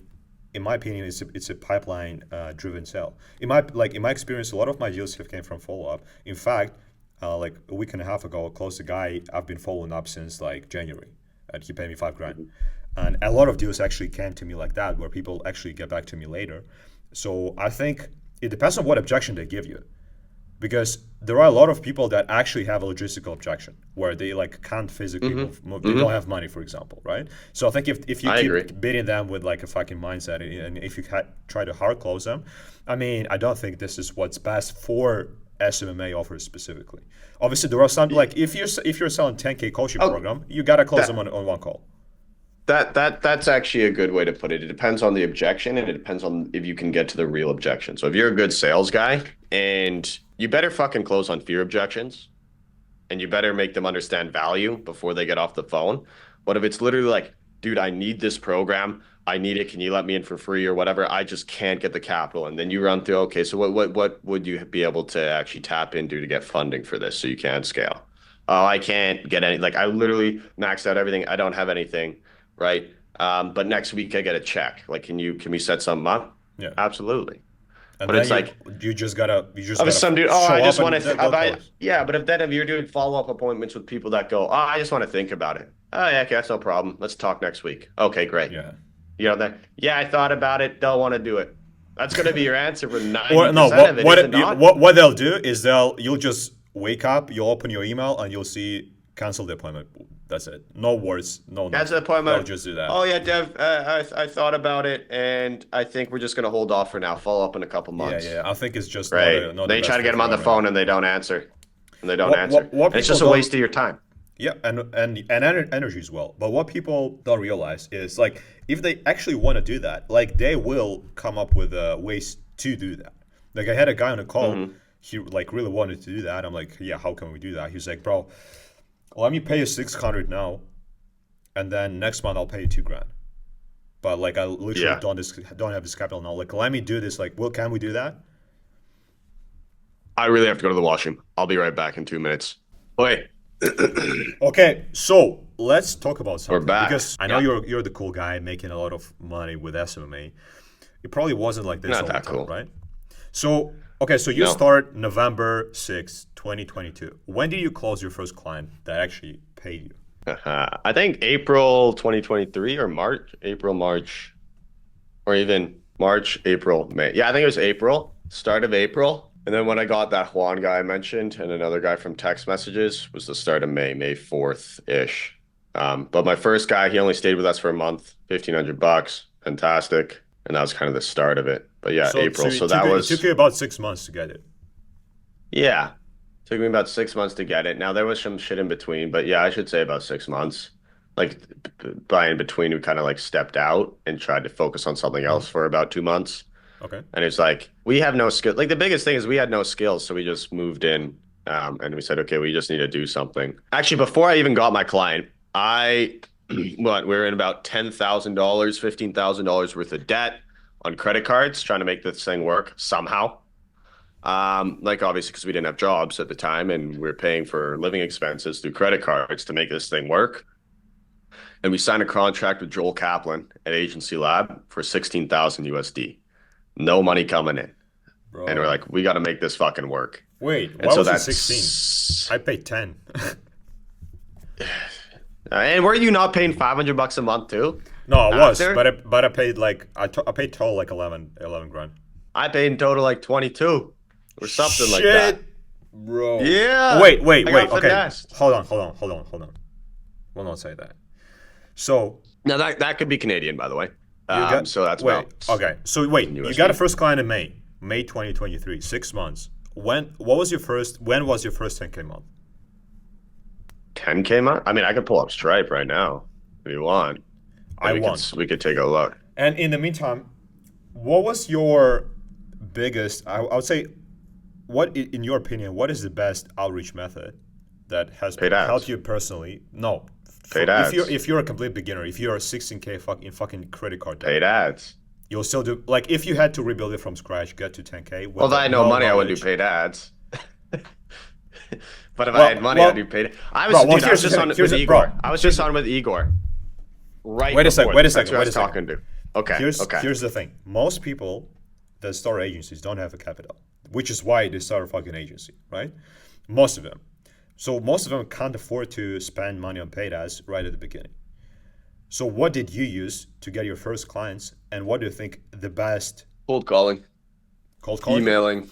in my opinion, it's a pipeline driven sale. In my experience, a lot of my deals have came from follow up. In fact, like a week and a half ago, I closed a guy I've been following up since like January, and he paid me 5 grand. And a lot of deals actually came to me like that, where people actually get back to me later. So I think it depends on what objection they give you, because there are a lot of people that actually have a logistical objection where they like can't physically Hmm. move, they don't Hmm. have money, for example, right? So I think if you I agree. keep beating them with like a fucking mindset, and if you try to hard close them, I mean, I don't think this is what's best for SMMA offers specifically. Obviously there are some, like if you're selling 10K coaching Oh, program, you gotta close them that on one call. that's actually a good way to put it. It depends on the objection and it depends on if you can get to the real objection. So if you're a good sales guy and you better fucking close on fear objections and you better make them understand value before they get off the phone. But if it's literally like, dude, I need this program, I need it, can you let me in for free or whatever? I just can't get the capital. And then you run through, okay, so what would you be able to actually tap into to get funding for this so you can scale? Oh, I can't get any, like I literally maxed out everything. I don't have anything, right? But next week I get a check. Like, can we set something up? Yeah. Absolutely. And But then it's you like, you just gotta you just of gotta some dude, oh, I show up just want and to they'll close. yeah, but if you're doing follow-up appointments with people that go, oh, I just want to think about it. Oh, yeah, okay, that's no problem. Let's talk next week. Okay, great. Yeah. You know that, yeah, I thought about it, don't want to do it. That's going to be your answer for Or no, 90% what of it, is it not? what they'll do is you'll just wake up, you'll open your email, and you'll see cancel the appointment. That's it. No words, no That's the nothing. They'll appointment. just do that. Oh, yeah, Dev, I thought about it, and I think we're just going to hold off for now. Follow up in a couple Yeah, months. yeah. I think it's just not Right. a not the Then you try best to get fit them for on the everyone. phone and they don't answer. And they don't What answer. what what And it's people just a don't waste of your time. Yeah, and energy as well. But what people don't realize is like if they actually want to do that, like they will come up with ways to do that. Like I had a guy on a call, Hmm. he like really wanted to do that. I'm like, yeah, how can we do that? He's like, bro, let me pay you 600 now, and then next month I'll pay you 2 grand. But like I literally Yeah. don't have this capital now. Like let me do this. Like, well, can we do that? I really have to go to the washroom. I'll be right back in 2 minutes. Wait, Okay, so let's talk about we're something back. because I know Yeah, you're the cool guy making a lot of money with SMMA. It probably wasn't like this not all the that time, cool. right? So, okay, so you No. start November 6th, 2022. When did you close your first client that actually paid you? I think April 2023 or March, April, March, or even March, April, May. Yeah, I think it was April, start of April. And then when I got that Juan guy I mentioned and another guy from text messages was the start of May, May 4th-ish. But my first guy, he only stayed with us for a month, 1,500 bucks. Fantastic. And that was kind of the start of it. But yeah, So April. So it took you about 6 months to get it. yeah, took me about 6 months to get it. Now there was some shit in between, but yeah, I should say about 6 months. Like by in between, we kind of like stepped out and tried to focus on something else Hmm. for about 2 months. Okay. And it's like we have no skill. Like the biggest thing is we had no skills, so we just moved in, and we said, okay, we just need to do something. Actually, before I even got my client, I what we were in about $10,000, $15,000 worth of debt on credit cards, trying to make this thing work somehow. Like obviously because we didn't have jobs at the time, and we were paying for living expenses through credit cards to make this thing work. And we signed a contract with Joel Kaplan at Agency Lab for 16,000 USD. No money coming in. And we're Bro. like, we got to make this fucking work. Wait, And why so was it 16? that's, I paid 10. and were you not paying 500 bucks a month too? No, I was, After but I paid like I paid total like 11 grand. I paid in total like 22 or something like that. Shit, bro. Yeah. Wait, I got okay. finessed. Hold on. We'll not say that. So Now that could be Canadian, by the way. you got So that's wait. about Okay. So wait, you got a USD. first client in May 2023. 6 months. What was your first? When was your first 10K month? 10K month? I mean, I could pull up Stripe right now if you want. And I want. we could take a look. And in the meantime, what was your biggest? I would say, in your opinion, what is the best outreach method that has Paid helped ads. you personally? No, Paid if ads. you're a complete beginner, if you're a 16K in fucking credit card debt, Paid ads. you'll still do like if you had to rebuild it from scratch, get to 10K Well, with if I had no no money, I wouldn't do knowledge. paid ads. But if I had Well, money, I'd do well, paid. bro. Well, Dude, I was here's the just thing. on it Here's with the Igor. bro. I was Here's just the, on with Igor right wait a before sec. Wait a this. That's second. who I Wait a was second. talking to. Okay, okay. Here's the thing. Most people that start agencies don't have a capital, which is why they start a fucking agency, right? Most of them. So most of them can't afford to spend money on paid ads right at the beginning. So what did you use to get your first clients, and what do you think the best Cold calling, cold calling? emailing,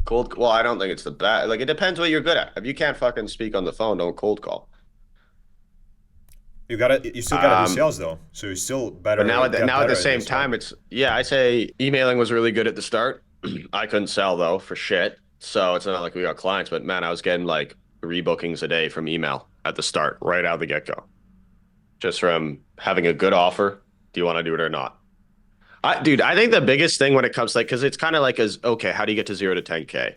cold. Well, I don't think it's the best. Like it depends what you're good at. If you can't fucking speak on the phone, don't cold call. You still gotta do Um, sales though, so you still but better get now at better the at same this, right? time, it's yeah. I say emailing was really good at the start. I couldn't sell though for shit. So it's not like we got clients, but man, I was getting like rebookings a day from email at the start, right out of the get-go. Just from having a good offer. Do you want to do it or not? Dude, I think the biggest thing when it comes like, because it's kind of like, as okay, how do you get to 0 to 10K?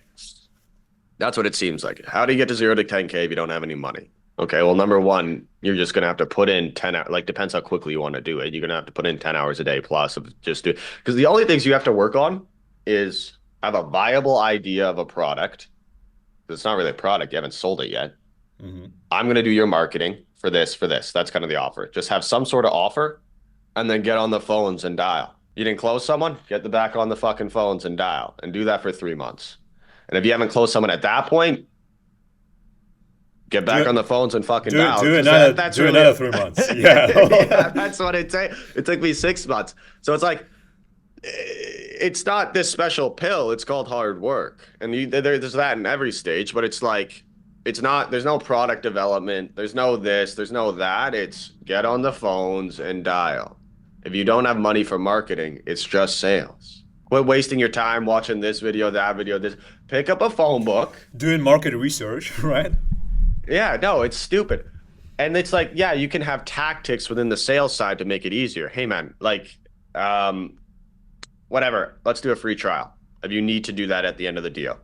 That's what it seems like. How do you get to 0 to 10K if you don't have any money? Okay, well, number one, you're just gonna have to put in 10 hours, like depends how quickly you want to do it. You're gonna have to put in 10 hours a day plus of just do because the only things you have to work on is have a viable idea of a product. It's not really a product, you haven't sold it yet. Hmm. I'm gonna do your marketing for this, for this. That's kind of the offer. Just have some sort of offer and then get on the phones and dial. You didn't close someone? Get the back on the fucking phones and dial and do that for 3 months. And if you haven't closed someone at that point, get back on Do the phones and fucking do dial do because another that's do really another 3 months. Yeah. yeah, that's what it take. It took me 6 months. So it's like it's not this special pill. It's called hard work, and there's that in every stage. But it's like it's not. There's no product development. There's no this. There's no that. It's get on the phones and dial. If you don't have money for marketing, it's just sales. Quit wasting your time watching this video, that video, this. Pick up a phone book. Doing market research, right? Yeah, no, it's stupid. And it's like, yeah, you can have tactics within the sales side to make it easier. Hey, man, like, um, whatever, let's do a free trial if you need to do that at the end of the deal.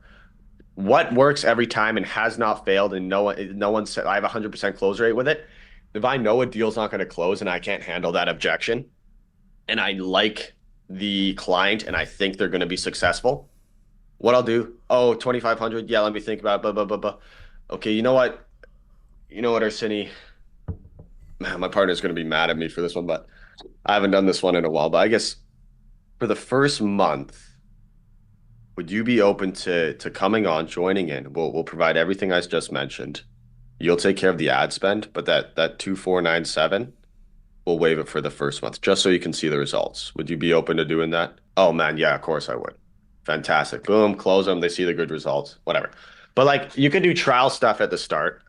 What works every time and has not failed, and no one said I have a 100% close rate with it. If I know a deal's not going to close and I can't handle that objection, and I like the client and I think they're going to be successful, what I'll do, oh, 2,500, yeah, let me think about it, blah, blah, blah, blah. Okay, you know what? you know what, Arseniy? Man, my partner's going to be mad at me for this one, but I haven't done this one in a while. But I guess for the first month, would you be open to coming on, joining in? We'll provide everything I just mentioned. You'll take care of the ad spend, but that 2497, we'll waive it for the first month, just so you can see the results. Would you be open to doing that? Oh man, yeah, of course I would. Fantastic. Boom, close them. They see the good results. Whatever. But like you can do trial stuff at the start,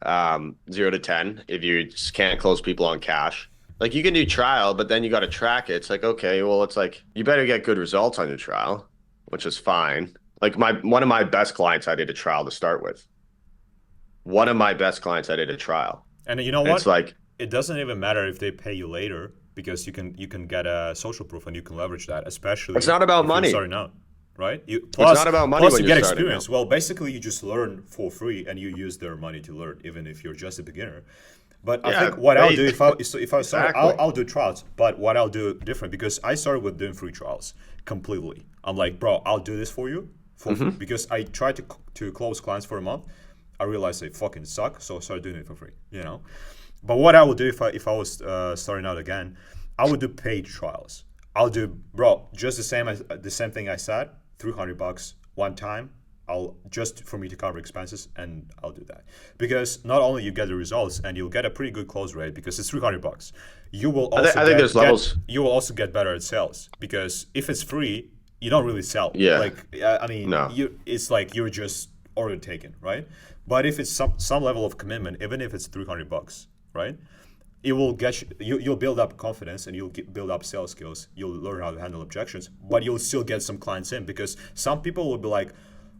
0 to 10, if you just can't close people on cash. Like you can do trial, but then you got to track it. It's like, okay, well, it's like you better get good results on your trial, which is fine. Like my one of my best clients, I did a trial to start with. One of my best clients, I did a trial. And you know And it's what? like, It doesn't even matter if they pay you later because you can get a social proof and you can leverage that, it's especially not about if you're money. starting out, right? You It's plus not about money plus when you you're get starting out. experience. Well, basically you just learn for free and you use their money to learn, even if you're just a beginner. But I Yeah, think what I'll they do if I start, exactly. I'll do trials. But what I'll do different because I started with doing free trials completely. I'm like, bro, I'll do this for you for free Hmm. because I tried to close clients for a month. I realized they fucking suck, so I started doing it for free. But what I would do if I was starting out again, I would do paid trials. I'll do, bro, just the same thing I said, $300 one time. I'll just for me to cover expenses, and I'll do that because not only you get the results and you'll get a pretty good close rate because it's $300. You will also I think there's levels. you will also get better at sales because if it's free, you don't really sell. Yeah, Like I mean, no. it's like you're just order taken, right? But if it's some level of commitment, even if it's $300, right? It will get you'll build up confidence and build up sales skills. You'll learn how to handle objections, but you'll still get some clients in because some people will be like,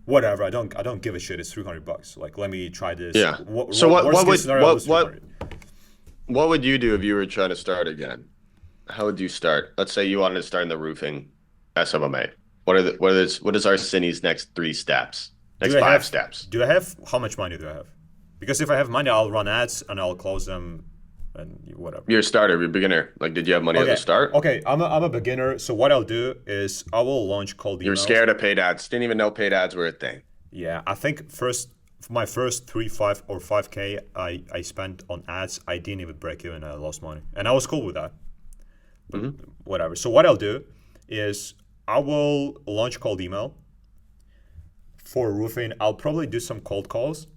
whatever, I don't give a shit. It's $300. Like, let me try this. Yeah. So what Worst what case would scenario, I'll lose 300. what would you do if you were trying to start again? How would you start? Let's say you wanted to start in the roofing SMMA. What is Arseny's next three steps? Next Do I five have steps? do I have how much money do I have? Because if I have money, I'll run ads and I'll close them and whatever. You're a starter, you're a beginner. Like, did you have money at the Okay, start? okay. I'm a beginner, so what I'll do is I will launch cold You were emails. scared of paid ads. Didn't even know paid ads were a thing. Yeah, I think my first 5K I spent on ads. I didn't even break even. I lost money, and I was cool with that. Hmm. Whatever. So what I'll do is I will launch cold email for roofing. I'll probably do some cold calls,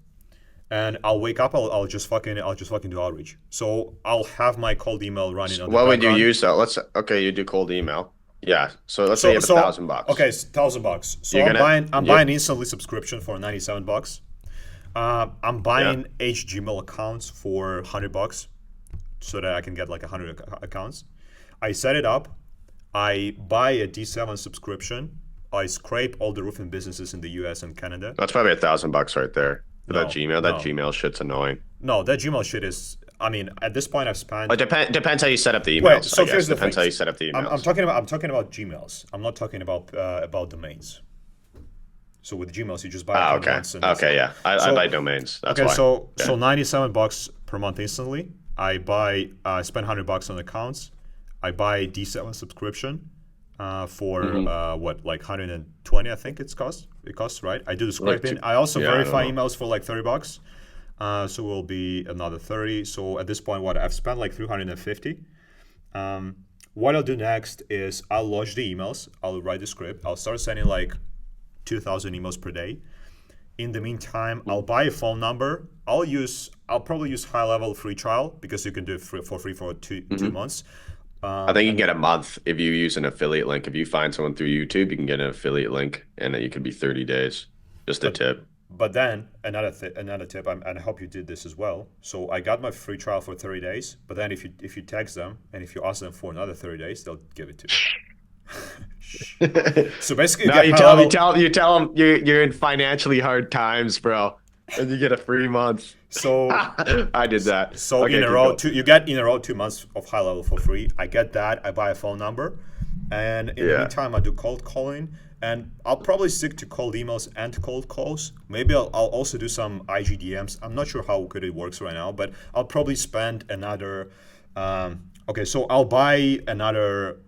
and I'll wake up. I'll just fucking do outreach. So I'll have my cold email running on the What would you background. use though? Okay, you do cold email. Yeah. So let's say you So have a so thousand bucks. okay, it's $1,000. So You're gonna I'm yep. buying instantly subscription for $97. I'm Yeah. buying HGmail accounts for $100 so that I can get like 100 accounts. I set it up. I buy a D7 subscription. I scrape all the roofing businesses in the US and Canada. That's probably $1,000 right there. For that No, Gmail. That no, Gmail shit's annoying. no. That Gmail shit is. I mean, at this point, I've spent. It depends how you set up the Wait. emails, I So guess. here's the Depends thing. how you set up the I'm emails. talking about Gmails. I'm not talking about domains. So with Gmails, you just buy Ah, account okay. once and that's Okay, it. yeah. I So buy domains. That's okay, why. so Yeah. $97 per month instantly. I spend $100 on accounts. I buy D7 subscription for Hmm. what, like 120, I think it costs, right? I do the Like scraping. I also yeah, I don't verify know. emails for like $30. So will be another 30. So at this point, what I've spent like 350. What I'll do next is I'll launch the emails. I'll write the script. I'll start sending like 2,000 emails per day. In the meantime, I'll buy a phone number. I'll probably use high level free trial because you can do it for free for two Hmm. months. I think you can And get a month if you use an affiliate link. If you find someone through YouTube, you can get an affiliate link and you could be 30 days. Just a but tip. but then another tip, and I hope you did this as well. So I got my free trial for 30 days. But then if you text them and if you ask them for another 30 days, they'll give it to you. So basically, you No, get you high tell them, level. you tell them you're in financially hard times, bro, and you get a free month. So I did that. So in Okay, a keep row, going. you get in a row 2 months of high level for free. I get that. I buy a phone number, and in the Yeah. meantime, I do cold calling, and I'll probably stick to cold emails and cold calls. Maybe I'll also do some IGDMs. I'm not sure how good it works right now, but I'll probably spend another. Okay, so I'll buy another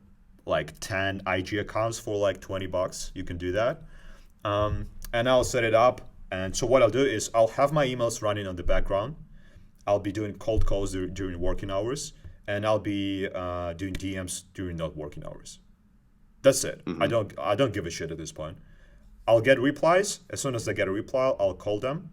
like 10 IG accounts for like $20. You can do that, and I'll set it up. And so what I'll do is I'll have my emails running on the background. I'll be doing cold calls during working hours, and I'll be doing DMs during not working hours. That's it. Mm-hmm. I don't give a shit at this point. I'll get replies. As soon as I get a reply, I'll call them,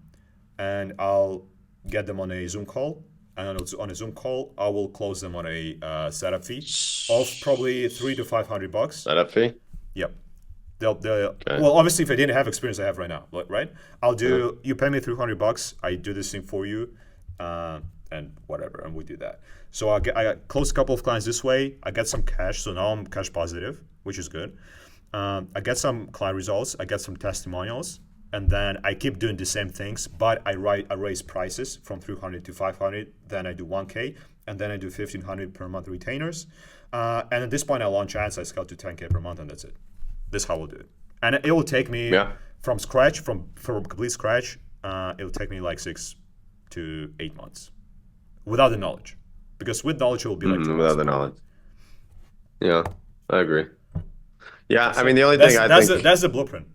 and I'll get them on a Zoom call. And on a Zoom call, I will close them on a setup fee of probably $300 to $500. Setup fee? Yep. Okay. Well, obviously, if I didn't have experience I have right now, right? I'll do. You pay me $300. I do this thing for you, and whatever, and we do that. So I close a couple of clients this way. I get some cash, so now I'm cash positive, which is good. I get some client results. I get some testimonials, and then I keep doing the same things, but I raise prices from 300 to 500. Then I do 1K, and then I do 1,500 per month retainers. And at this point, I launch ads. I scale to 10K per month, and that's it. This is how we'll do it. And it will take me from scratch, from complete scratch. It will take me like 6 to 8 months without the knowledge, because with knowledge it will be like without the knowledge. Yeah, I agree. Yeah, I mean the only thing that's the blueprint.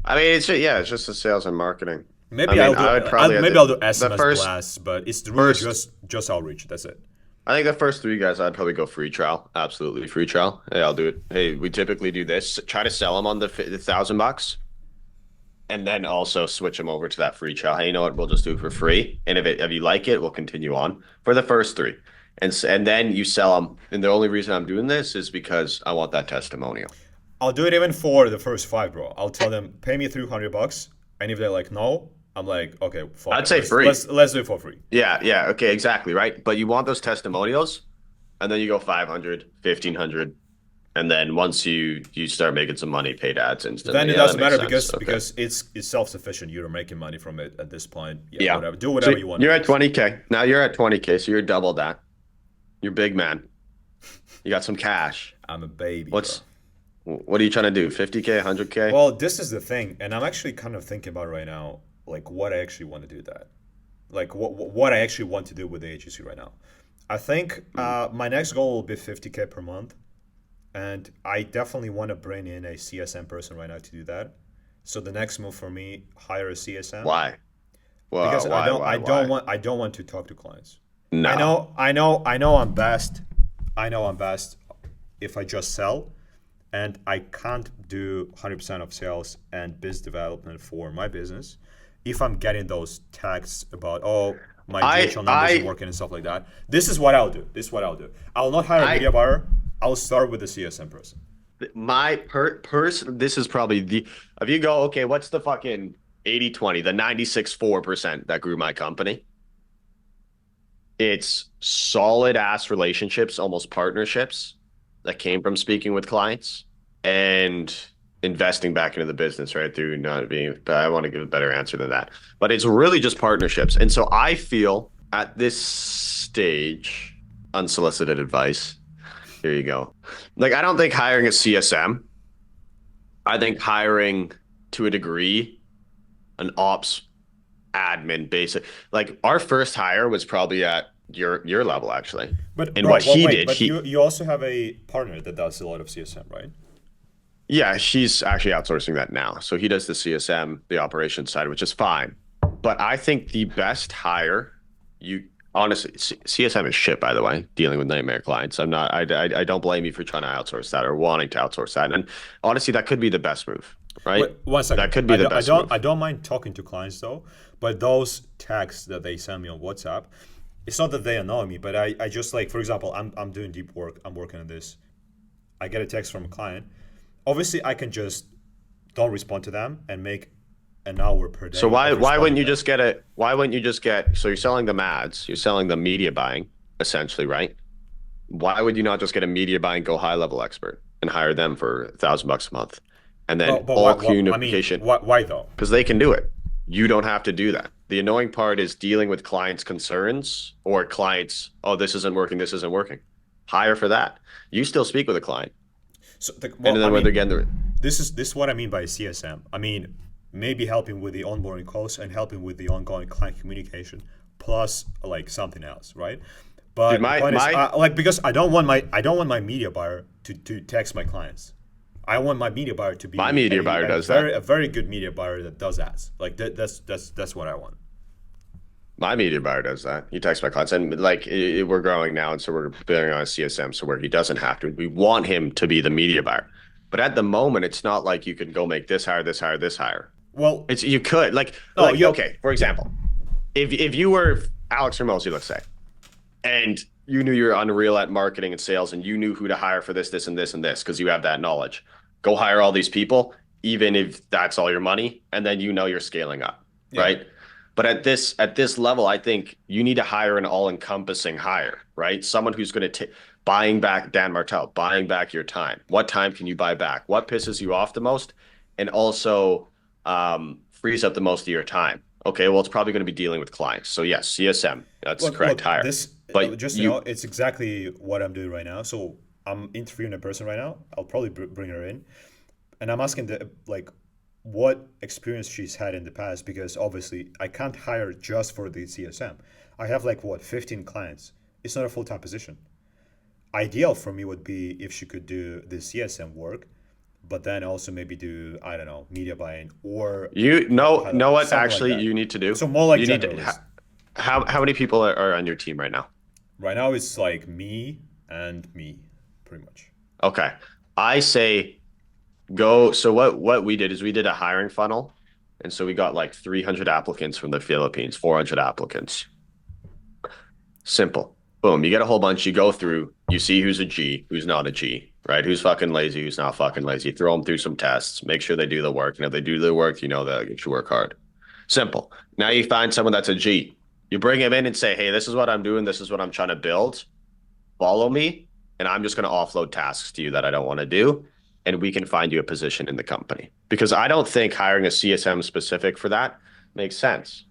I mean it's just the sales and marketing. Maybe I'll do SMS blasts, but it's really just outreach. That's it. I think the first 3 guys, I'd probably go free trial. Absolutely free trial. Hey, I'll do it. Hey, we typically do this. Try to sell them on the $1,000, and then also switch them over to that free trial. Hey, you know what? We'll just do it for free. And if you like it, we'll continue on for the first 3, and then you sell them. And the only reason I'm doing this is because I want that testimonial. I'll do it even for the first 5, bro. I'll tell them pay me $300, and if they're like no, I'm like, okay, fuck I'd say free. Let's do it for free. Yeah, okay, exactly, right? But you want those testimonials, and then you go 500, 1,500, and then once you start making some money, paid ads instantly. Then it doesn't matter because it's self-sufficient. You're making money from it at this point. Yeah. Whatever. Do whatever you want. You're at 20K. Now you're at 20K, so you're double that. You're big man. You got some cash. I'm a baby. What are you trying to do? 50K, 100K? Well, this is the thing, and I'm actually kind of thinking about right now, like what I actually want to do that. Like what I actually want to do with the agency right now. I think my next goal will be 50K per month. And I definitely want to bring in a CSM person right now to do that. So the next move for me, hire a CSM. Why? Well, because I don't want to talk to clients. No. I know I'm best. I know I'm best if I just sell, and I can't do 100% of sales and biz development for my business if I'm getting those texts about my DHL numbers are working and stuff like that. This is what I'll do. I'll not hire a media buyer. I'll start with the CSM person. My person, this is probably if you go, okay, what's the fucking 80-20, the 96.4% that grew my company? It's solid ass relationships, almost partnerships that came from speaking with clients and investing back into the business, right? Through not being, but I want to give a better answer than that. But it's really just partnerships. And so I feel at this stage, unsolicited advice, here you go. Like, I don't think hiring a CSM, I think hiring to a degree an ops admin basic. Like our first hire was probably at your level actually. But you also have a partner that does a lot of CSM, right? Yeah, she's actually outsourcing that now. So he does the CSM, the operations side, which is fine. But I think the best hire, honestly, CSM is shit, by the way, dealing with nightmare clients. I don't blame you for trying to outsource that or wanting to outsource that. And honestly, that could be the best move, right? Wait, 1 second. That could be the best move. I don't mind talking to clients though, but those texts that they send me on WhatsApp, it's not that they annoy me, but I just like, for example, I'm doing deep work. I'm working on this. I get a text from a client. Obviously, I can just don't respond to them and make an hour per day. So why wouldn't you just get so you're selling them ads, you're selling them media buying, essentially, right? Why would you not just get a media buying go high level expert and hire them for $1,000 a month? And then communication. Why though? Because they can do it. You don't have to do that. The annoying part is dealing with clients' concerns or clients, this isn't working. Hire for that. You still speak with a client. So this is what I mean by CSM. I mean, maybe helping with the onboarding calls and helping with the ongoing client communication, plus like something else, right? But dude, because I don't want my media buyer to text my clients. I want my media buyer to be a very good media buyer that does ads. Like that's what I want. My media buyer does that. He texts my clients, and like we're growing now, and so we're building on a CSM, so where he doesn't have to. We want him to be the media buyer, but at the moment, it's not like you can go make this hire, this hire, this hire. Well, It's you could no, you okay, for example, if you were Alex Hermosi, let's say, and you knew you were unreal at marketing and sales, and you knew who to hire for this, this, and this, and this, because you have that knowledge. Go hire all these people, even if that's all your money, and then you know you're scaling up, yeah. right? But at this level, I think you need to hire an all-encompassing hire, right? Someone who's going to take buying back Dan Martell, buying back your time. What time can you buy back? What pisses you off the most? And also frees up the most of your time. Okay, well, it's probably going to be dealing with clients. So yes, CSM, that's the correct hire. This But just you know, it's exactly what I'm doing right now. So I'm interviewing a person right now. I'll probably bring her in, and I'm asking what experience she's had in the past, because obviously I can't hire just for the CSM. I have 15 clients. It's not a full-time position. Ideal for me would be if she could do the CSM work, but then also maybe do, I don't know, media buying or you know what something like actually that. you need to do? So more like You need to generalist. how many people are on your team right now? Right now it's like me and me, pretty much. Okay. I say go. So what we did is we did a hiring funnel. And so we got like 300 applicants from the Philippines, 400 applicants. Simple. Boom. You get a whole bunch. You go through, you see who's a G, who's not a G, right? Who's fucking lazy, who's not fucking lazy. Throw them through some tests, make sure they do the work. And if they do the work, you know they'll get you work hard. Simple. Now you find someone that's a G. You bring him in and say, hey, this is what I'm doing. This is what I'm trying to build. Follow me. And I'm just going to offload tasks to you that I don't want to do. And we can find you a position in the company. Because I don't think hiring a CSM specific for that makes sense.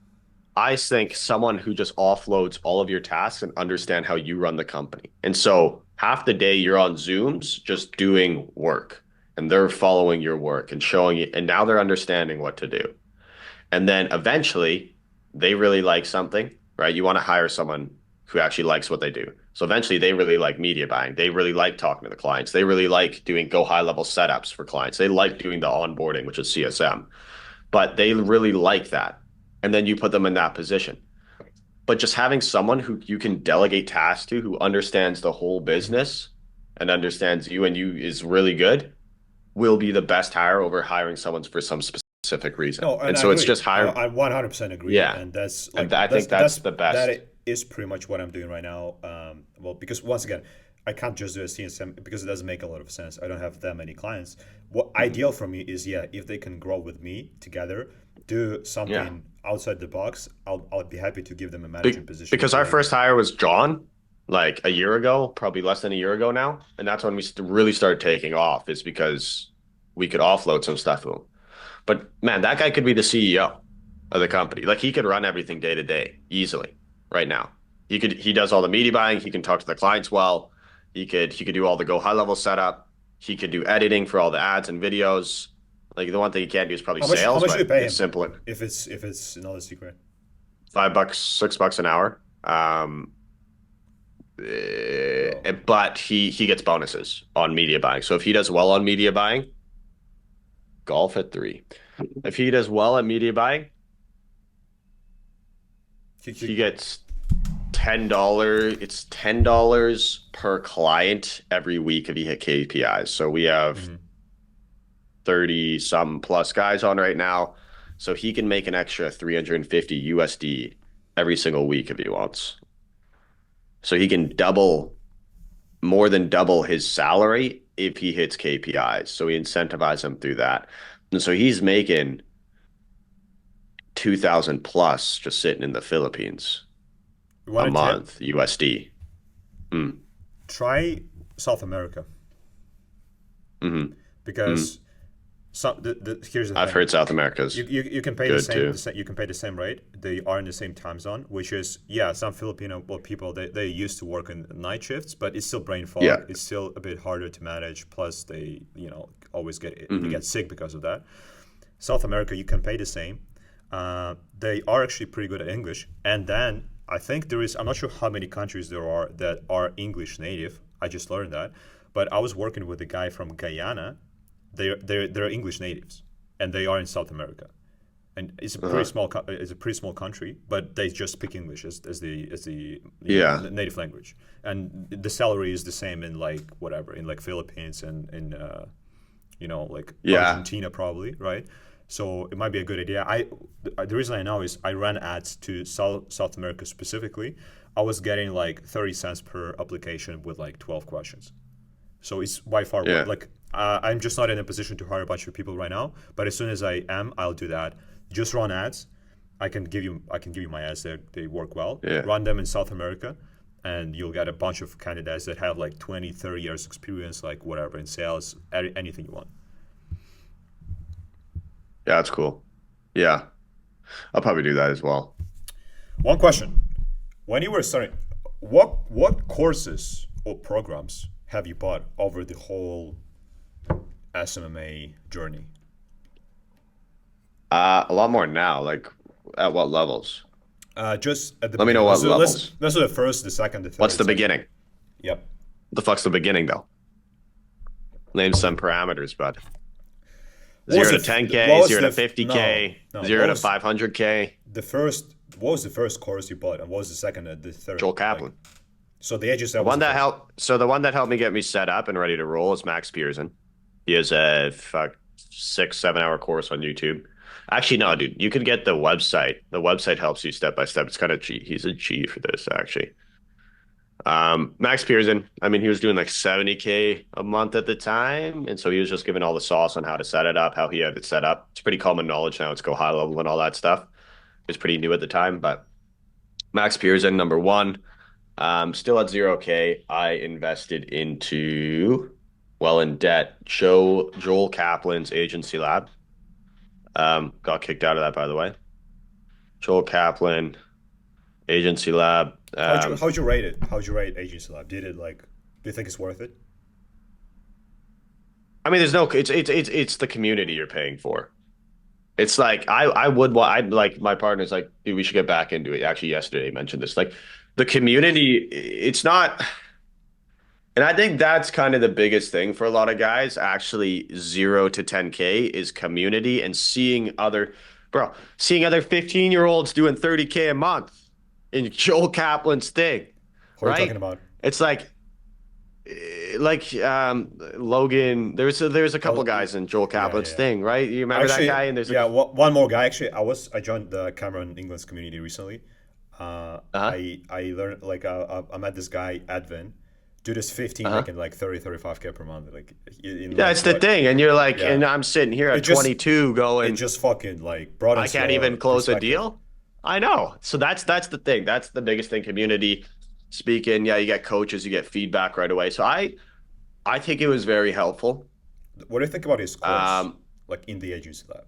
I think someone who just offloads all of your tasks and understand how you run the company. And so half the day you're on Zooms just doing work, and they're following your work and showing you, and now they're understanding what to do. And then eventually they really like something, right? You want to hire someone who actually likes what they do. So eventually they really like media buying. They really like talking to the clients. They really like doing go high level setups for clients. They like doing the onboarding, which is CSM, but they really like that. And then you put them in that position. But just having someone who you can delegate tasks to, who understands the whole business and understands you and you is really good, will be the best hire over hiring someone for some specific reason. No, and And I so it's agree. just hire. I 100% agree. Yeah. And that's And I think that's the best. that is pretty much what I'm doing right now. Well, because once again, I can't just do a CSM because it doesn't make a lot of sense. I don't have that many clients. What ideal for me is, if they can grow with me together, do something outside the box, I'll be happy to give them a management position. Because our first hire was John, like a year ago, probably less than a year ago now. And that's when we really started taking off, is because we could offload some stuff to him. But man, that guy could be the CEO of the company. Like he could run everything day to day easily right now. He does all the media buying. He can talk to the clients well. He could do all the go high level setup. He could do editing for all the ads and videos. Like the one thing he can't do is probably sales. How much do you pay him? It's simple. If it's not a secret. $5, $6 an hour. But he gets bonuses on media buying. So if he does well on media buying, golf at 3. If he does well at media buying, he gets $10. It's $10 per client every week if he hit KPIs. So we have 30 some plus guys on right now. So he can make an extra 350 USD every single week if he wants. So he can more than double his salary if he hits KPIs. So we incentivize him through that. And so he's making 2,000 plus just sitting in the Philippines a month USD. Try South America. Because here's the thing. I've heard South America's you can pay good the same too. you can pay the same rate. They are in the same time zone, which is some Filipino people they used to work in night shifts, but it's still brain fog. Yeah. It's still a bit harder to manage. Plus they always they get sick because of that. South America, you can pay the same. They are actually pretty good at English, and then I think I'm not sure how many countries there are that are English native. I just learned that, but I was working with a guy from Guyana. They're English natives, and they are in South America, and it's a pretty it's a pretty small country, but they just speak English as the Yeah. native language, and the salary is the same in like whatever in like Philippines and in like Yeah. Argentina probably, right? So it might be a good idea. The reason I know is I ran ads to South America specifically. I was getting like 30 cents per application with like 12 questions. So it's by far Yeah. like I'm just not in a position to hire a bunch of people right now. But as soon as I am, I'll do that. Just run ads. I can give you my ads. They work well. Yeah. Run them in South America, and you'll get a bunch of candidates that have like 20, 30 years experience, like whatever in sales, anything you want. Yeah, that's cool. Yeah. I'll probably do that as well. One question: when you were starting, what courses or programs have you bought over the whole SMMA journey? A lot more now. Like, at what levels? Just at the Let me know beginning. what So levels. let's do the first, the second, the third. What's the section. beginning? Yep. What the fuck's the beginning, though? Name some parameters, bud. What was 0 to the- 10K, what was 0 to the- 50K, no, 0 what to was- 500K. What was the first course you bought, and what was the second and the third? Joel Like, Kaplan. so the edges The one that helped. So the one that helped me get me set up and ready to roll is Max Pearson. He has a 6, 7 hour course on YouTube. Actually, no, dude. You could get the website. The website helps you step by step. It's kind of cheap. He's a G for this, actually. Max Pearson. I mean, he was doing like 70K a month at the time, and so he was just giving all the sauce on how to set it up, how he had it set up. It's pretty common knowledge now. It's go high level and all that stuff. It was pretty new at the time, but Max Pearson, number one. Still at 0K. I invested into, well, in debt, Joel Kaplan's agency lab. Got kicked out of that, by the way. Joel Kaplan, agency lab. How'd you rate it? How'd you rate Agency Lab? Do you think it's worth it? I mean, it's the community you're paying for. It's like I'd like my partner's like, dude, we should get back into it. Actually, yesterday he mentioned this. Like the community, it's not. And I think that's kind of the biggest thing for a lot of guys. Actually, 0 to 10K is community and seeing other 15-year-olds doing 30K a month in Joel Kaplan's thing, What are you right? talking about? It's like Logan. There's a couple guys in Joel Kaplan's yeah. thing, right? You remember Actually, that guy? And there's yeah, one more guy. Actually, I joined the Cameron England's community recently. I learned like I met this guy Edvin. Dude is 15, making like 35K per month. Like, it's the thing, and you're like, Yeah. and I'm sitting here at It just- 22 going, it just fucking like brought I us. can't even close a deal. I know. So that's the thing. That's the biggest thing. Community speaking. Yeah, you get coaches, you get feedback right away. So I think it was very helpful. What do you think about his course? Um, Like in the Agency Lab.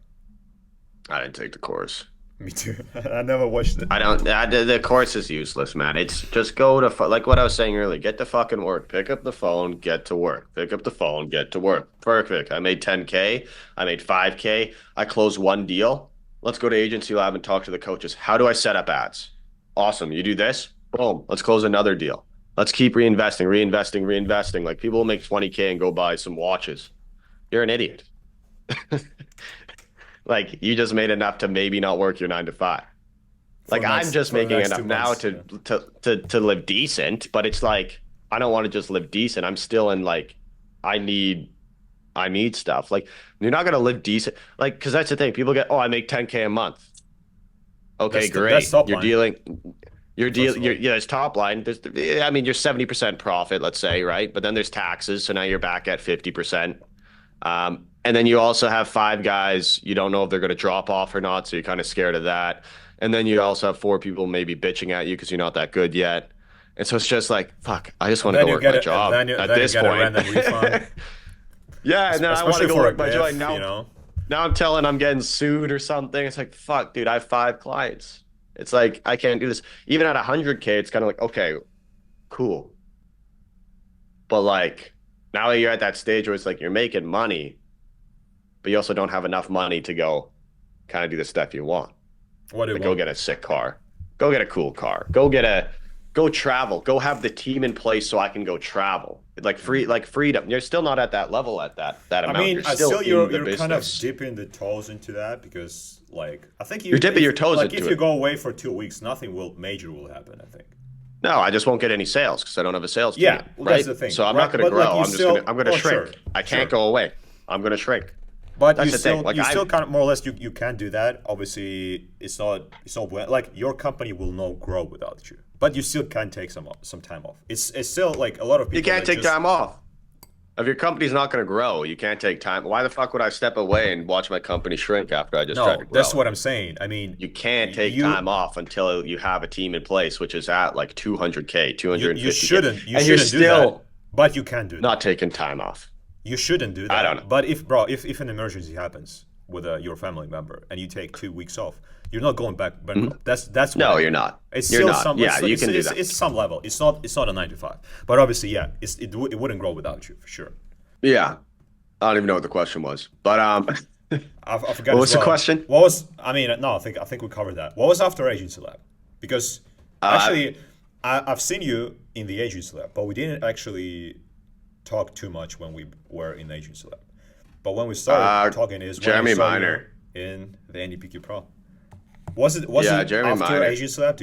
I didn't take the course. Me too. I never watched it. I don't. The course is useless, man. It's just go to like what I was saying earlier. Get to fucking work. Pick up the phone. Get to work. Pick up the phone. Get to work. Perfect. I made 10K. I made 5K. I closed one deal. Let's go to Agency Lab and talk to the coaches. How do I set up ads? Awesome. You do this. Boom. Let's close another deal. Let's keep reinvesting. Like people will make 20K and go buy some watches. You're an idiot. Like you just made enough to maybe not work your 9 to 5. Like I'm just making enough now to live decent, but it's like I don't want to just live decent. I'm still in like I need stuff. Like you're not gonna live decent. Like because that's the thing. People get, oh, I make 10K a month. Okay, great. That's top You're line. dealing. First of all. Yeah, it's top line. I mean, you're 70% profit, let's say, right? But then there's taxes, so now you're back at 50%. And then you also have 5 guys. You don't know if they're going to drop off or not, so you're kind of scared of that. And then you also have 4 people maybe bitching at you because you're not that good yet. And so it's just like, fuck, I just want to go work my job at this point. Random refund. Yeah, and then I want to Especially go for work a my job. gift, Now, you know? now I'm telling I'm getting sued or something. It's like, fuck, dude, I have 5 clients. It's like, I can't do this. Even at 100K, it's kind of like, okay, cool. But like, now that you're at that stage where it's like, you're making money, but you also don't have enough money to go kind of do the stuff you want. What do you Like, want? go get a sick car. Go get a cool car. Go get a go travel, go have the team in place so I can go travel. Like freedom. You're still not at that level at that I amount. mean, You're I still still in the you're kind of business. dipping the toes into that because like I think You're you dipping your if toes like if into you it. go away for 2 weeks, nothing will major will happen. I think. No, I just won't get any sales because I don't have a sales team Yeah, yet, well, that's right? the thing, So I'm not right? going to But like grow. you I'm still, going to oh sure, shrink. I can't sure. go away. I'm going to shrink. But That's the thing. Like you still I kind of more or less you can do that. Obviously, it's not like your company will not grow without you. But you still can take some time off. It's still like a lot of You people can't that take just time off. If your company's not going to grow, you can't take time. Why the fuck would I step away and watch my company shrink after I just tried to no. That's grow it? what I'm saying. I mean, You can't take time you off until you have a team in place, which is at like 200K, you 250K, shouldn't and you're do that. still But you can do that. not taking time off. You shouldn't do I don't know. that. But if bro, if an emergency happens with your family member and you take 2 weeks off, you're not going back Mhm. bankrupt. That's what I No, you're mean. not. It's You're still not. some. Yeah, you can do that. It's some level. It's not a 9 to 5. But obviously, yeah, it wouldn't grow without you for sure. Yeah. I don't even know what the question was. But I forgot what as was the well. question? What was? I mean, no, I think we covered that. What was after agency lab? Because Uh, actually, I've seen you in the agency lab, but we didn't actually talk too much when we were in agency lab. But when we started talking is when I Jeremy saw you Minor. in the NDPQ Pro. Was it Yeah, Jeremy after Minor. agency lab?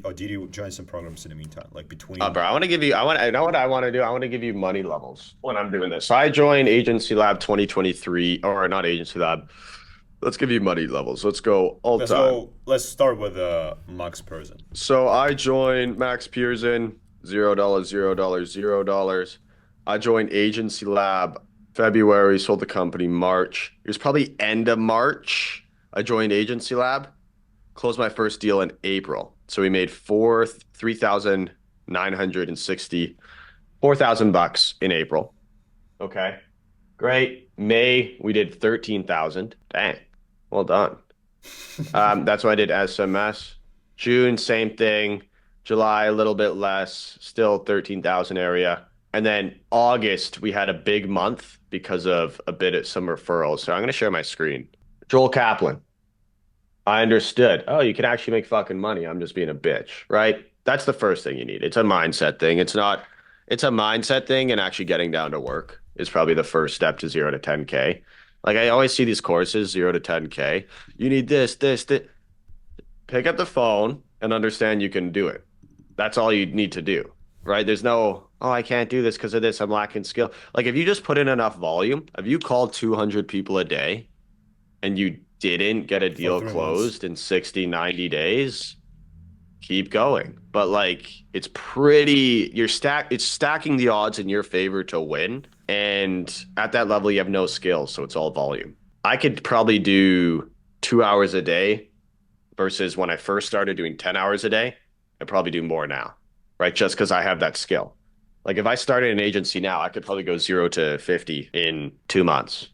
Or did you join some programs in the meantime, like between? Bro, I want to give you, I know what I want to do. I want to give you money levels when I'm doing this. So I joined Agency Lab 2023, or not Agency Lab. Let's give you money levels. Let's go all Let's time. go. Let's start with Max Person. So I joined Max Pearson, $0, $0, $0. I joined Agency Lab February, sold the company March. It was probably end of March. I joined Agency Lab, closed my first deal in April. So we made 3,960, 4,000 bucks in April. Okay. Great. May, we did 13,000. Dang. Well done. That's why I did SMS. June, same thing. July, a little bit less, still 13,000 area. And then August, we had a big month because of a bit of some referrals. So I'm going to share my screen. Joel Kaplan. I understood. Oh, you can actually make fucking money. I'm just being a bitch, right? That's the first thing you need. It's a mindset thing. It's a mindset thing, and actually getting down to work is probably the first step to 0 to 10K. Like I always see these courses, 0 to 10K. You need this. Pick up the phone and understand you can do it. That's all you need to do, right? There's no, oh, I can't do this because of this. I'm lacking skill. Like if you just put in enough volume, if you called 200 people a day and you didn't get a For deal 3 months. closed in 60, 90 days, keep going. But like it's pretty, it's stacking the odds in your favor to win. And at that level, you have no skills, so it's all volume. I could probably do 2 hours a day versus when I first started doing 10 hours a day. I probably do more now, right? Just because I have that skill. Like if I started an agency now, I could probably go 0 to 50 in 2 months,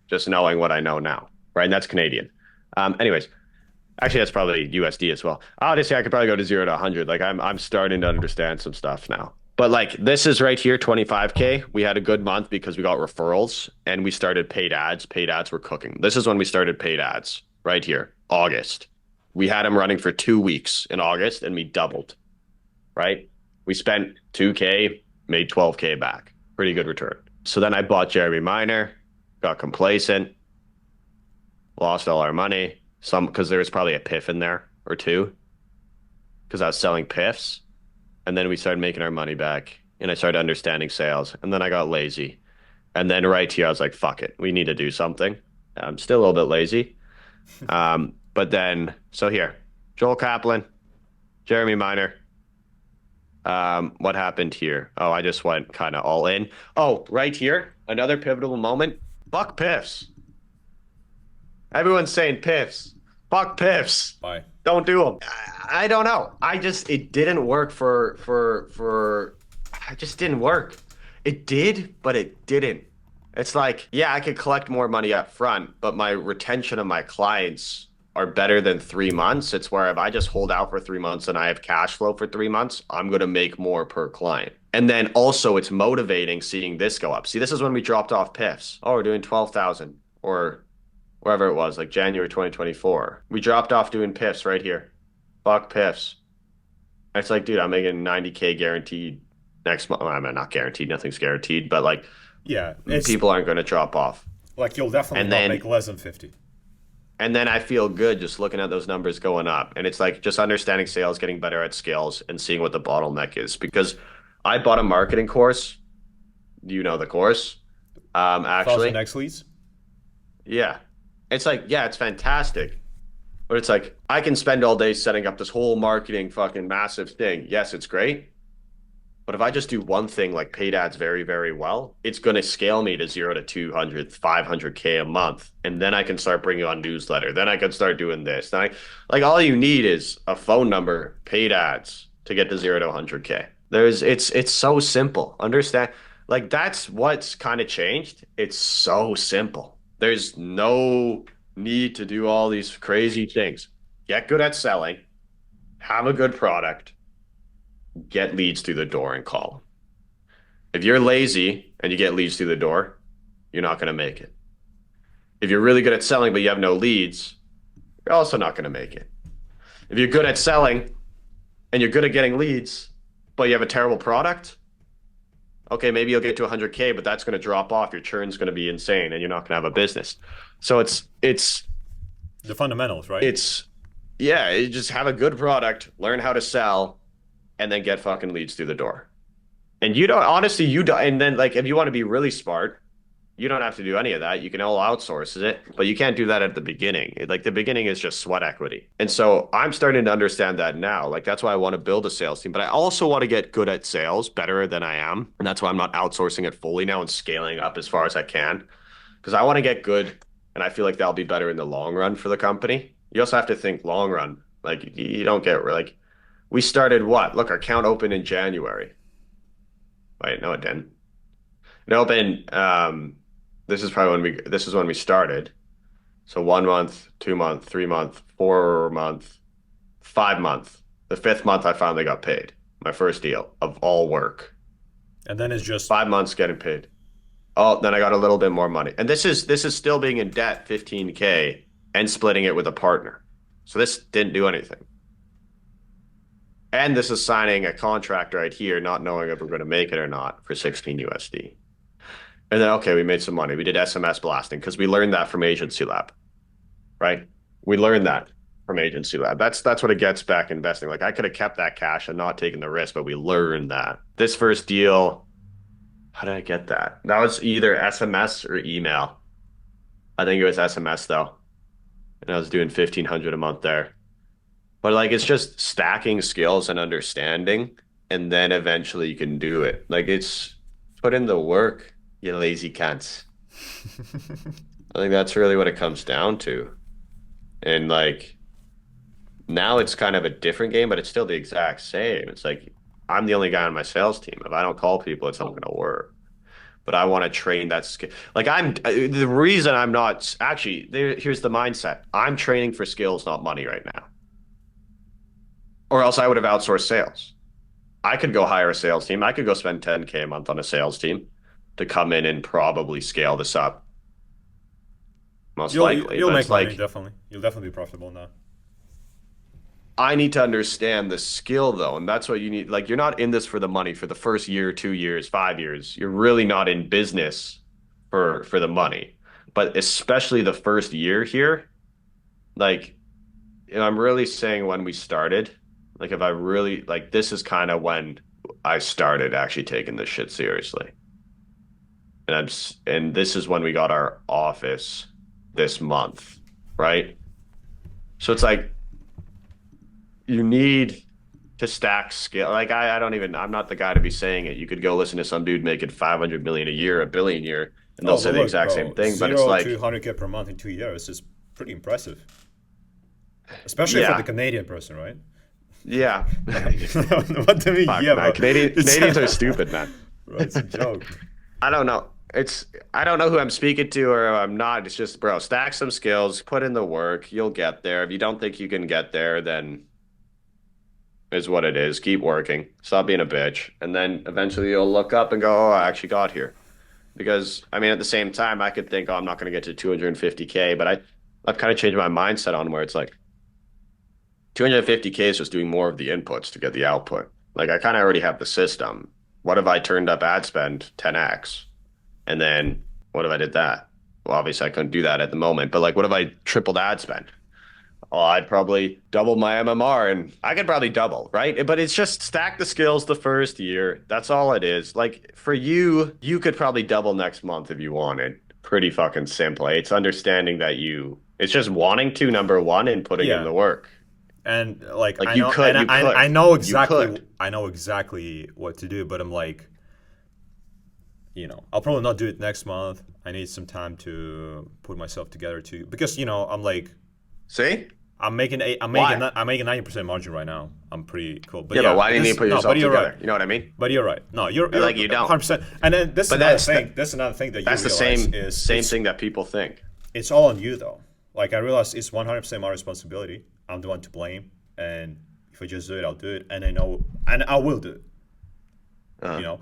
just knowing what I know now, right? And that's Canadian. Anyways, actually, that's probably USD as well. Obviously, I could probably go to 0 to 100. Like I'm starting to understand some stuff now. But like this is right here, 25K. We had a good month because we got referrals and we started paid ads. Paid ads were cooking. This is when we started paid ads right here, August. We had them running for 2 weeks in August and we doubled, right? We spent 2K, made 12K back. Pretty good return. So then I bought Jeremy Minor, got complacent, lost all our money. Some because there was probably a piff in there or two because I was selling piffs. And then we started making our money back and I started understanding sales. And then I got lazy. And then right here, I was like, fuck it. We need to do something. I'm still a little bit lazy. But then, so here, Joel Kaplan, Jeremy Minor. What happened here? Oh, I just went kind of all in. Oh, right here, another pivotal moment. Fuck piffs. Everyone's saying piffs. Fuck piffs. Bye. Don't do them. I don't know. It didn't work I just didn't work. It did, but it didn't. It's like, yeah, I could collect more money up front, but my retention of my clients are better than 3 months. It's where if I just hold out for 3 months and I have cash flow for 3 months, I'm going to make more per client. And then also it's motivating seeing this go up. See, this is when we dropped off piffs. Oh, we're doing 12,000 or wherever it was, like January 2024. We dropped off doing piffs right here. Fuck piffs. It's like, dude, I'm making 90K guaranteed next month. I mean, not guaranteed, nothing's guaranteed, but like Yeah, it's people aren't going to drop off. like you'll definitely And not make then less than 50. and then I feel good just looking at those numbers going up. And it's like just understanding sales, getting better at scales, and seeing what the bottleneck is. Because I bought a marketing course. You know the course. 1,000 Actually. X leads. Yeah. It's like, yeah, it's fantastic. But it's like I can spend all day setting up this whole marketing fucking massive thing. Yes, it's great. But if I just do one thing like paid ads very, very well, it's going to scale me to 0 to 200, 500K a month. And then I can start bringing on newsletter. Then I can start doing this. Then like all you need is a phone number, paid ads to get to 0 to 100K. It's so simple. Understand? Like that's what's kind of changed. It's so simple. There's no need to do all these crazy things. Get good at selling, have a good product, get leads through the door and call them. If you're lazy and you get leads through the door, you're not going to make it. If you're really good at selling but you have no leads, you're also not going to make it. If you're good at selling and you're good at getting leads, but you have a terrible product, okay, maybe you'll get to 100K, but that's going to drop off. Your churn's going to be insane and you're not going to have a business. So it's The fundamentals, right? it's yeah, you just have a good product, learn how to sell, and then get fucking leads through the door. And you don't, honestly, you don't, and then like if you want to be really smart, you don't have to do any of that. You can all outsource it, but you can't do that at the beginning. Like the beginning is just sweat equity. And so I'm starting to understand that now. Like that's why I want to build a sales team, but I also want to get good at sales better than I am. And that's why I'm not outsourcing it fully now and scaling up as far as I can. Because I want to get good and I feel like that'll be better in the long run for the company. You also have to think long run. Like you don't get like we started what? Look, our account opened in January. Wait, no, it didn't. It opened this is when we started. So 1 month, 2 month, 3 month, 4 month, 5 month. The fifth month I finally got paid. My first deal of all work. And then it's just 5 months getting paid. Oh, then I got a little bit more money. And this is still being in debt 15K and splitting it with a partner. So this didn't do anything. And this is signing a contract right here, not knowing if we're going to make it or not for 16 USD. And then, okay, we made some money. We did SMS blasting because we learned that from Agency Lab, right? We learned that from Agency Lab. That's what it gets back investing. Like I could have kept that cash and not taken the risk, but we learned that. This first deal, how did I get that? That was either SMS or email. I think it was SMS though. And I was doing 1,500 a month there. But like it's just stacking skills and understanding, and then eventually you can do it. Like it's put in the work, you lazy cunts. I think that's really what it comes down to. And like now it's kind of a different game, but it's still the exact same. It's like I'm the only guy on my sales team. If I don't call people, it's not going to work. But I want to train that skill. Like the reason I'm not actually here's the mindset. I'm training for skills, not money right now. Or else I would have outsourced sales. I could go hire a sales team. I could go spend 10K a month on a sales team to come in and probably scale this up. Most likely. You'll But make it's money, like definitely. You'll definitely be profitable now. I need to understand the skill though, and that's what you need. Like you're not in this for the money for the first year, 2 years, 5 years. You're really not in business for the money. But especially the first year here, like I'm really saying when we started, like if I really like this is kind of when I started actually taking this shit seriously. And this is when we got our office this month, right? So it's like you need to stack skill. Like I don't even I'm not the guy to be saying it. You could go listen to some dude making 500 million a year, a billion a year, and they'll say the Look, exact bro, same thing, but it's 0 like to 100K per month in 2 years is pretty impressive. Especially for the yeah. Canadian person, right? Yeah. What do you mean? Fuck, Yeah, man. bro. Canadians are stupid, man. Bro, it's a joke. I don't know. I don't know who I'm speaking to or who I'm not. It's just, bro, stack some skills, put in the work, you'll get there. If you don't think you can get there, then is what it is. Keep working. Stop being a bitch. And then eventually you'll look up and go, oh, I actually got here. Because I mean, at the same time, I could think, oh, I'm not going to get to 250K, but I've kind of changed my mindset on where it's like, 250K is just doing more of the inputs to get the output. Like I kind of already have the system. What if I turned up ad spend 10x? And then what if I did that? Well, obviously I couldn't do that at the moment, but like what if I tripled ad spend? Oh, I'd probably double my MMR and I could probably double, right? But it's just stack the skills the first year. That's all it is. Like for you, you could probably double next month if you wanted. Pretty fucking simple. It's understanding that it's just wanting to, number one, and putting in Yeah, the work. and like Like I you know, could, and you I could, know you could. exactly what to do, but I'm like, I'll probably not do it next month. I need some time to put myself together too, because I'm like, See? Why? I'm making 90% margin right now. I'm pretty cool, but Yeah, but yeah, why didn't you put no, but yourself you're right. together? You know what I mean? But you're right. No, you're Like you don't. 100%. And then this is But another thing. This is another thing that you that's the realize same is same thing that people think. it's all on you though. Like I realize it's 100% my responsibility. I'm the one to blame, and if I just do it, I'll do it, and I know, and I will do it. Uh, You know,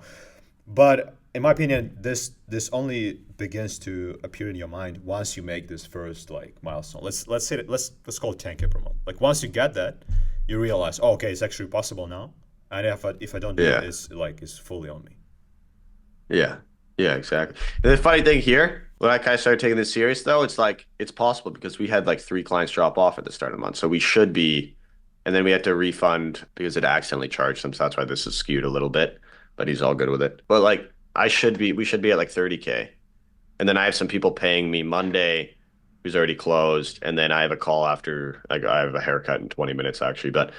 but in my opinion, this only begins to appear in your mind once you make this first like milestone. Let's say let's call it 10K per month. Like once you get that, you realize, oh, okay, it's actually possible now. And if I don't do yeah. it, it's fully on me. Yeah. Yeah, exactly. And the funny thing here, when I kind of started taking this serious though, it's like it's possible because we had like 3 clients drop off at the start of the month. So we should be, and then we had to refund because it accidentally charged them. So that's why this is skewed a little bit, but he's all good with it. But like we should be at like 30K. And then I have some people paying me Monday who's already closed. And then I have a call after, like I have a haircut in 20 minutes actually, but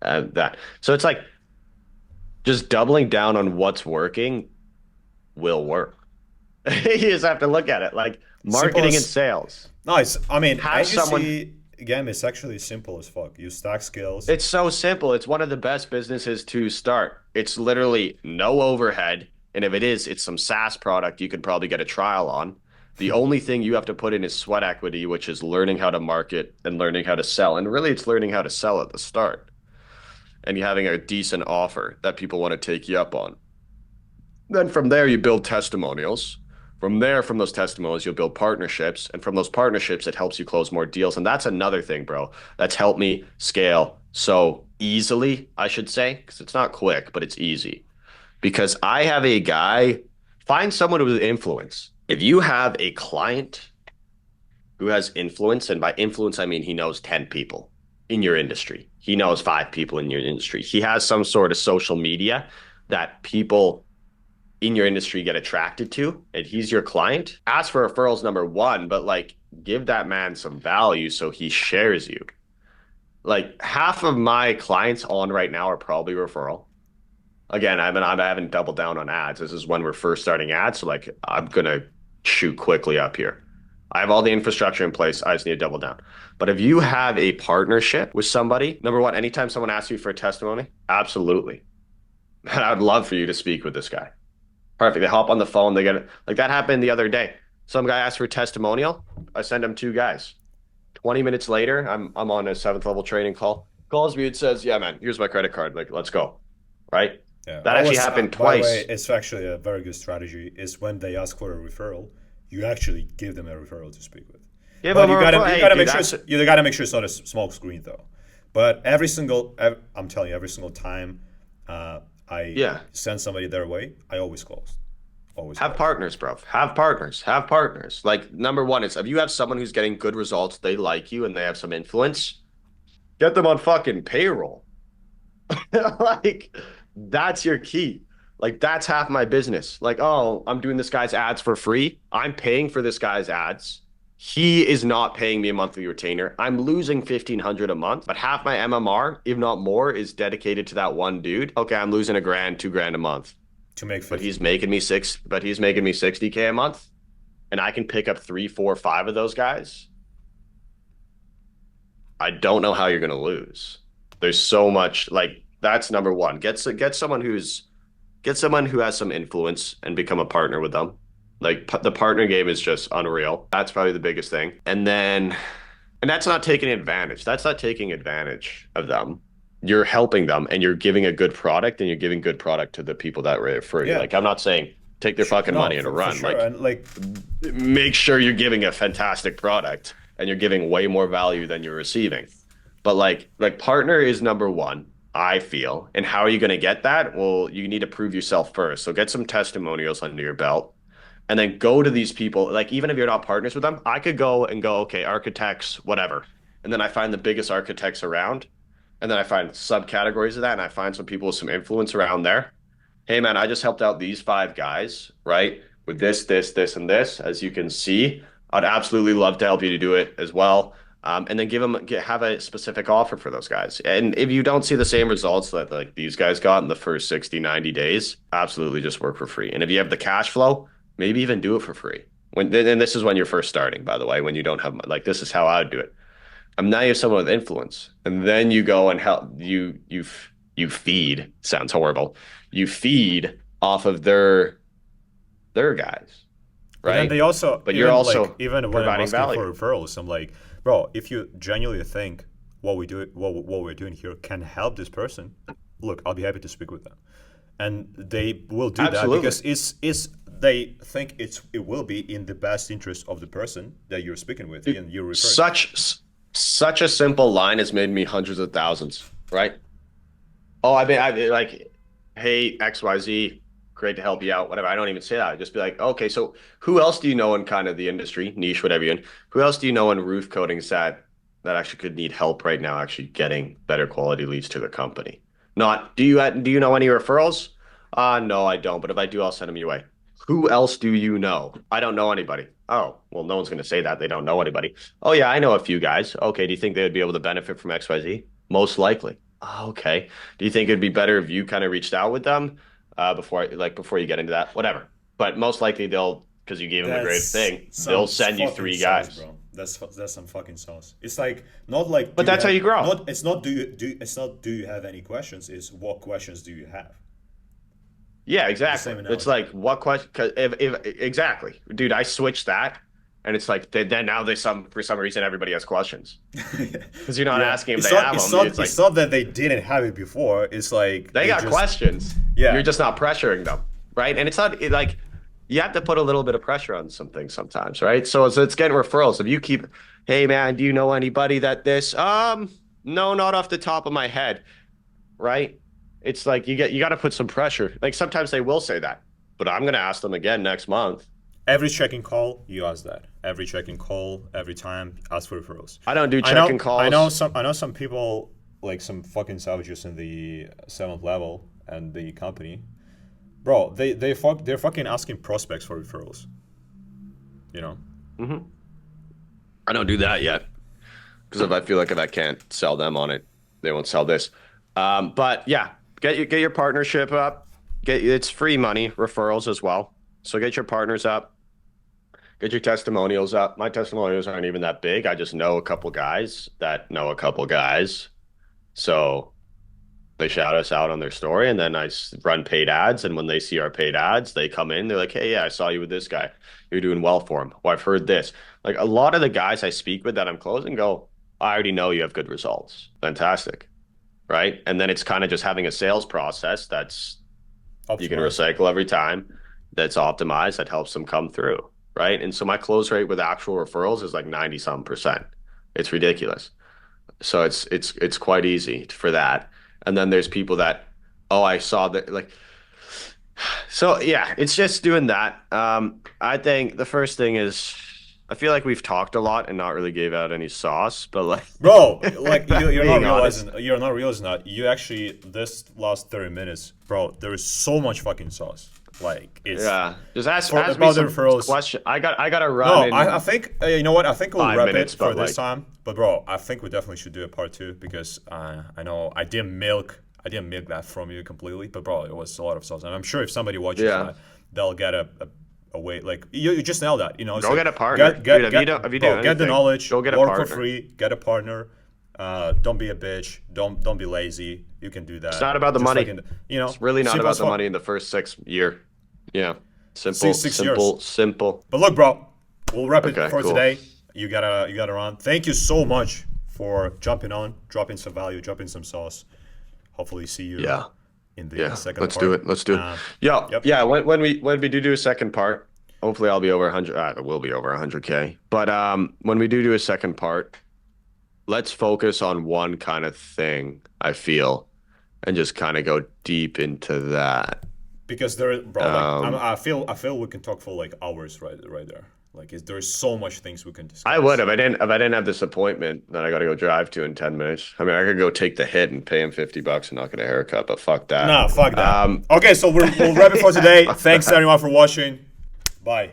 that. So it's like just doubling down on what's working will work. You just have to look at it like Simple marketing and as sales. nice. I mean, Have someone. agency game is actually simple as fuck. You stack skills. It's so simple. It's one of the best businesses to start. It's literally no overhead. And if it is, it's some SaaS product you could probably get a trial on. The only thing you have to put in is sweat equity, which is learning how to market and learning how to sell. And really, it's learning how to sell at the start and you having a decent offer that people want to take you up on. Then from there, you build testimonials. From there, from those testimonials, you'll build partnerships. And from those partnerships, it helps you close more deals. And that's another thing, bro. That's helped me scale so easily, I should say, because it's not quick, but it's easy. Because I have a guy, find someone with influence. If you have a client who has influence, and by influence, I mean he knows 10 people in your industry. He knows 5 people in your industry. He has some sort of social media that people in your industry get attracted to, and he's your client. Ask for referrals, number one, but like give that man some value so he shares you. Like half of my clients on right now are probably referral. Again, I haven't doubled down on ads. This is when we're first starting ads, so like I'm gonna shoot quickly up here. I have all the infrastructure in place. I just need to double down. But if you have a partnership with somebody, number one, anytime someone asks you for a testimony, absolutely. And I'd love for you to speak with this guy. Perfect. They hop on the phone. They get it. Like that happened the other day. Some guy asked for a testimonial. I send him 2 guys. 20 minutes later, I'm on a 7th level training call. Calls me and says, "Yeah, man, here's my credit card. Like, let's go." Right? Yeah. That actually happened twice. By the way, it's actually a very good strategy. Is when they ask for a referral, you actually give them a referral to speak with. Give But them a referral. Hey, dude, you gotta make sure it's not a smoke screen though. But I'm telling you, every single time I send somebody their way, I always close. Always have partners, bro. Have partners. Have partners. Like number one is if you have someone who's getting good results, they like you and they have some influence, get them on fucking payroll. Like that's your key. Like that's half my business. Like, oh, I'm doing this guy's ads for free. I'm paying for this guy's ads. He is not paying me a monthly retainer. I'm losing $1,500 a month, but half my MMR, if not more, is dedicated to that one dude. Okay, I'm losing $1,000, $2,000 a month. To make 50. But he's making me 60K a month, and I can pick up 3, 4, 5 of those guys. I don't know how you're gonna lose. There's so much. Like that's number one. Get someone who has some influence and become a partner with them. Like the partner game is just unreal. That's probably the biggest thing. And that's not taking advantage. That's not taking advantage of them. You're helping them and you're giving a good product and you're giving good product to the people that were for you. Yeah. Like I'm not saying take their fucking money and run. Sure. Like make sure you're giving a fantastic product and you're giving way more value than you're receiving. But like partner is number one, I feel. And how are you going to get that? Well, you need to prove yourself first. So get some testimonials under your belt and then go to these people. Like even if you're not partners with them, I could go and go, okay, architects, whatever. And then I find the biggest architects around. And then I find subcategories of that and I find some people with some influence around there. Hey man, I just helped out these five guys, right? With this, and this. As you can see, I'd absolutely love to help you to do it as well. And then have a specific offer for those guys. And if you don't see the same results that like these guys got in the first 60, 90 days, absolutely just work for free. And if you have the cash flow, maybe even do it for free. And this is when you're first starting, by the way, when you don't have like this is how I would do it. Now you have someone with influence, and then you go and help you feed. Sounds horrible. You feed off of their guys, But then right? they also, But you're also like, even when I'm providing asking value. for referrals, I'm like, bro, if you genuinely think what we're doing here can help this person, look, I'll be happy to speak with them, and they will do that Absolutely. because it's they think it will be in the best interest of the person that you're speaking with and you're referring. Such a simple line has made me hundreds of thousands, right? Oh, I mean, like, hey, XYZ, great to help you out, whatever. I don't even say that. I just be like, okay, so who else do you know in kind of the industry, niche, whatever you're in? Who else do you know in roof coatings that actually could need help right now, actually getting better quality leads to the company? Not, do you know any referrals? No, I don't. But if I do, I'll send them your way. Who else do you know? I don't know anybody. Oh, well, no one's going to say that. They don't know anybody. Oh, yeah, I know a few guys. Okay, do you think they would be able to benefit from XYZ? Most likely. Oh, okay. Do you think it'd be better if you kind of reached out with them before you get into that? Whatever. But most likely they'll, because you gave them a great thing, they'll send you three guys. Bro. That's some fucking sauce. It's like not like. But that's how you grow. It's not it's not do you have any questions? It's what questions do you have? Yeah, exactly. It's like what question? Because if exactly, dude, I switched that, and it's like then now for some reason everybody has questions because you're not asking if they have them. It's not that they didn't have it before. It's like they got questions. Yeah, you're just not pressuring them, right? And it's not like you have to put a little bit of pressure on some things sometimes, right? So it's getting referrals. If you keep, hey man, do you know anybody that this? No, not off the top of my head, right? It's like you got to put some pressure. Like sometimes they will say that, but I'm gonna ask them again next month. Every check-in call, you ask that. Every check-in call, every time, ask for referrals. I don't do check-in calls. I know some people, like some fucking savages in the 7th level and the company. Bro, they're fucking asking prospects for referrals. You know? Mm-hmm. I don't do that yet. Because if I feel like if I can't sell them on it, they won't sell this. But yeah, get your partnership up. It's free money, referrals as well. So get your partners up. Get your testimonials up. My testimonials aren't even that big. I just know a couple guys that know a couple guys. So they shout us out on their story, and then I run paid ads. And when they see our paid ads, they come in. They're like, hey, yeah, I saw you with this guy. You're doing well for him. Oh, I've heard this. Like a lot of the guys I speak with that I'm closing go, I already know you have good results. Fantastic. Right. And then it's kind of just having a sales process that's optimized. You can recycle every time, that's optimized, that helps them come through. Right. And so my close rate with actual referrals is like 90-some%. It's ridiculous. So it's quite easy for that. And then there's people that, oh, I saw that, like, so yeah, it's just doing that. I think the first thing is, I feel like we've talked a lot and not really gave out any sauce, but like, bro, like you're not realizing that you actually this last 30 minutes, bro, there is so much fucking sauce. Like it's just ask about me some referrals. Question. I gotta run. No, I think you know what? I think we'll wrap it for this like, time. But bro, I think we definitely should do a part 2 because I know I didn't milk that from you completely, but bro, it was a lot of sauce, and I'm sure if somebody watches that, they'll get a way. Like you just nailed that. You know, go get a partner. Get the knowledge. Go get a work partner. For free. Get a partner. Don't be a bitch. Don't be lazy. You can do that. It's not about the money. It's really not about the money in the first 6 year. Yeah, simple, simple. But look, bro, we'll wrap it for today. You gotta run. Thank you so much for jumping on, dropping some value, dropping some sauce. Hopefully, see you. In the second part. Let's do it. Yeah. When we do a second part, hopefully I'll be over 100. It will be over 100K. But when we do a second part, let's focus on one kind of thing, I feel, and just kind of go deep into that. Because there, bro, like Um, I feel we can talk for like hours right there. Like there's so much things we can I would discuss. if I didn't have this appointment that I got to go drive to in 10 minutes. I mean, I could go take the hit and pay him $50 and not get a haircut, but fuck that. Nah, fuck that. Okay, so we'll wrap it for today. Thanks everyone for watching. Bye.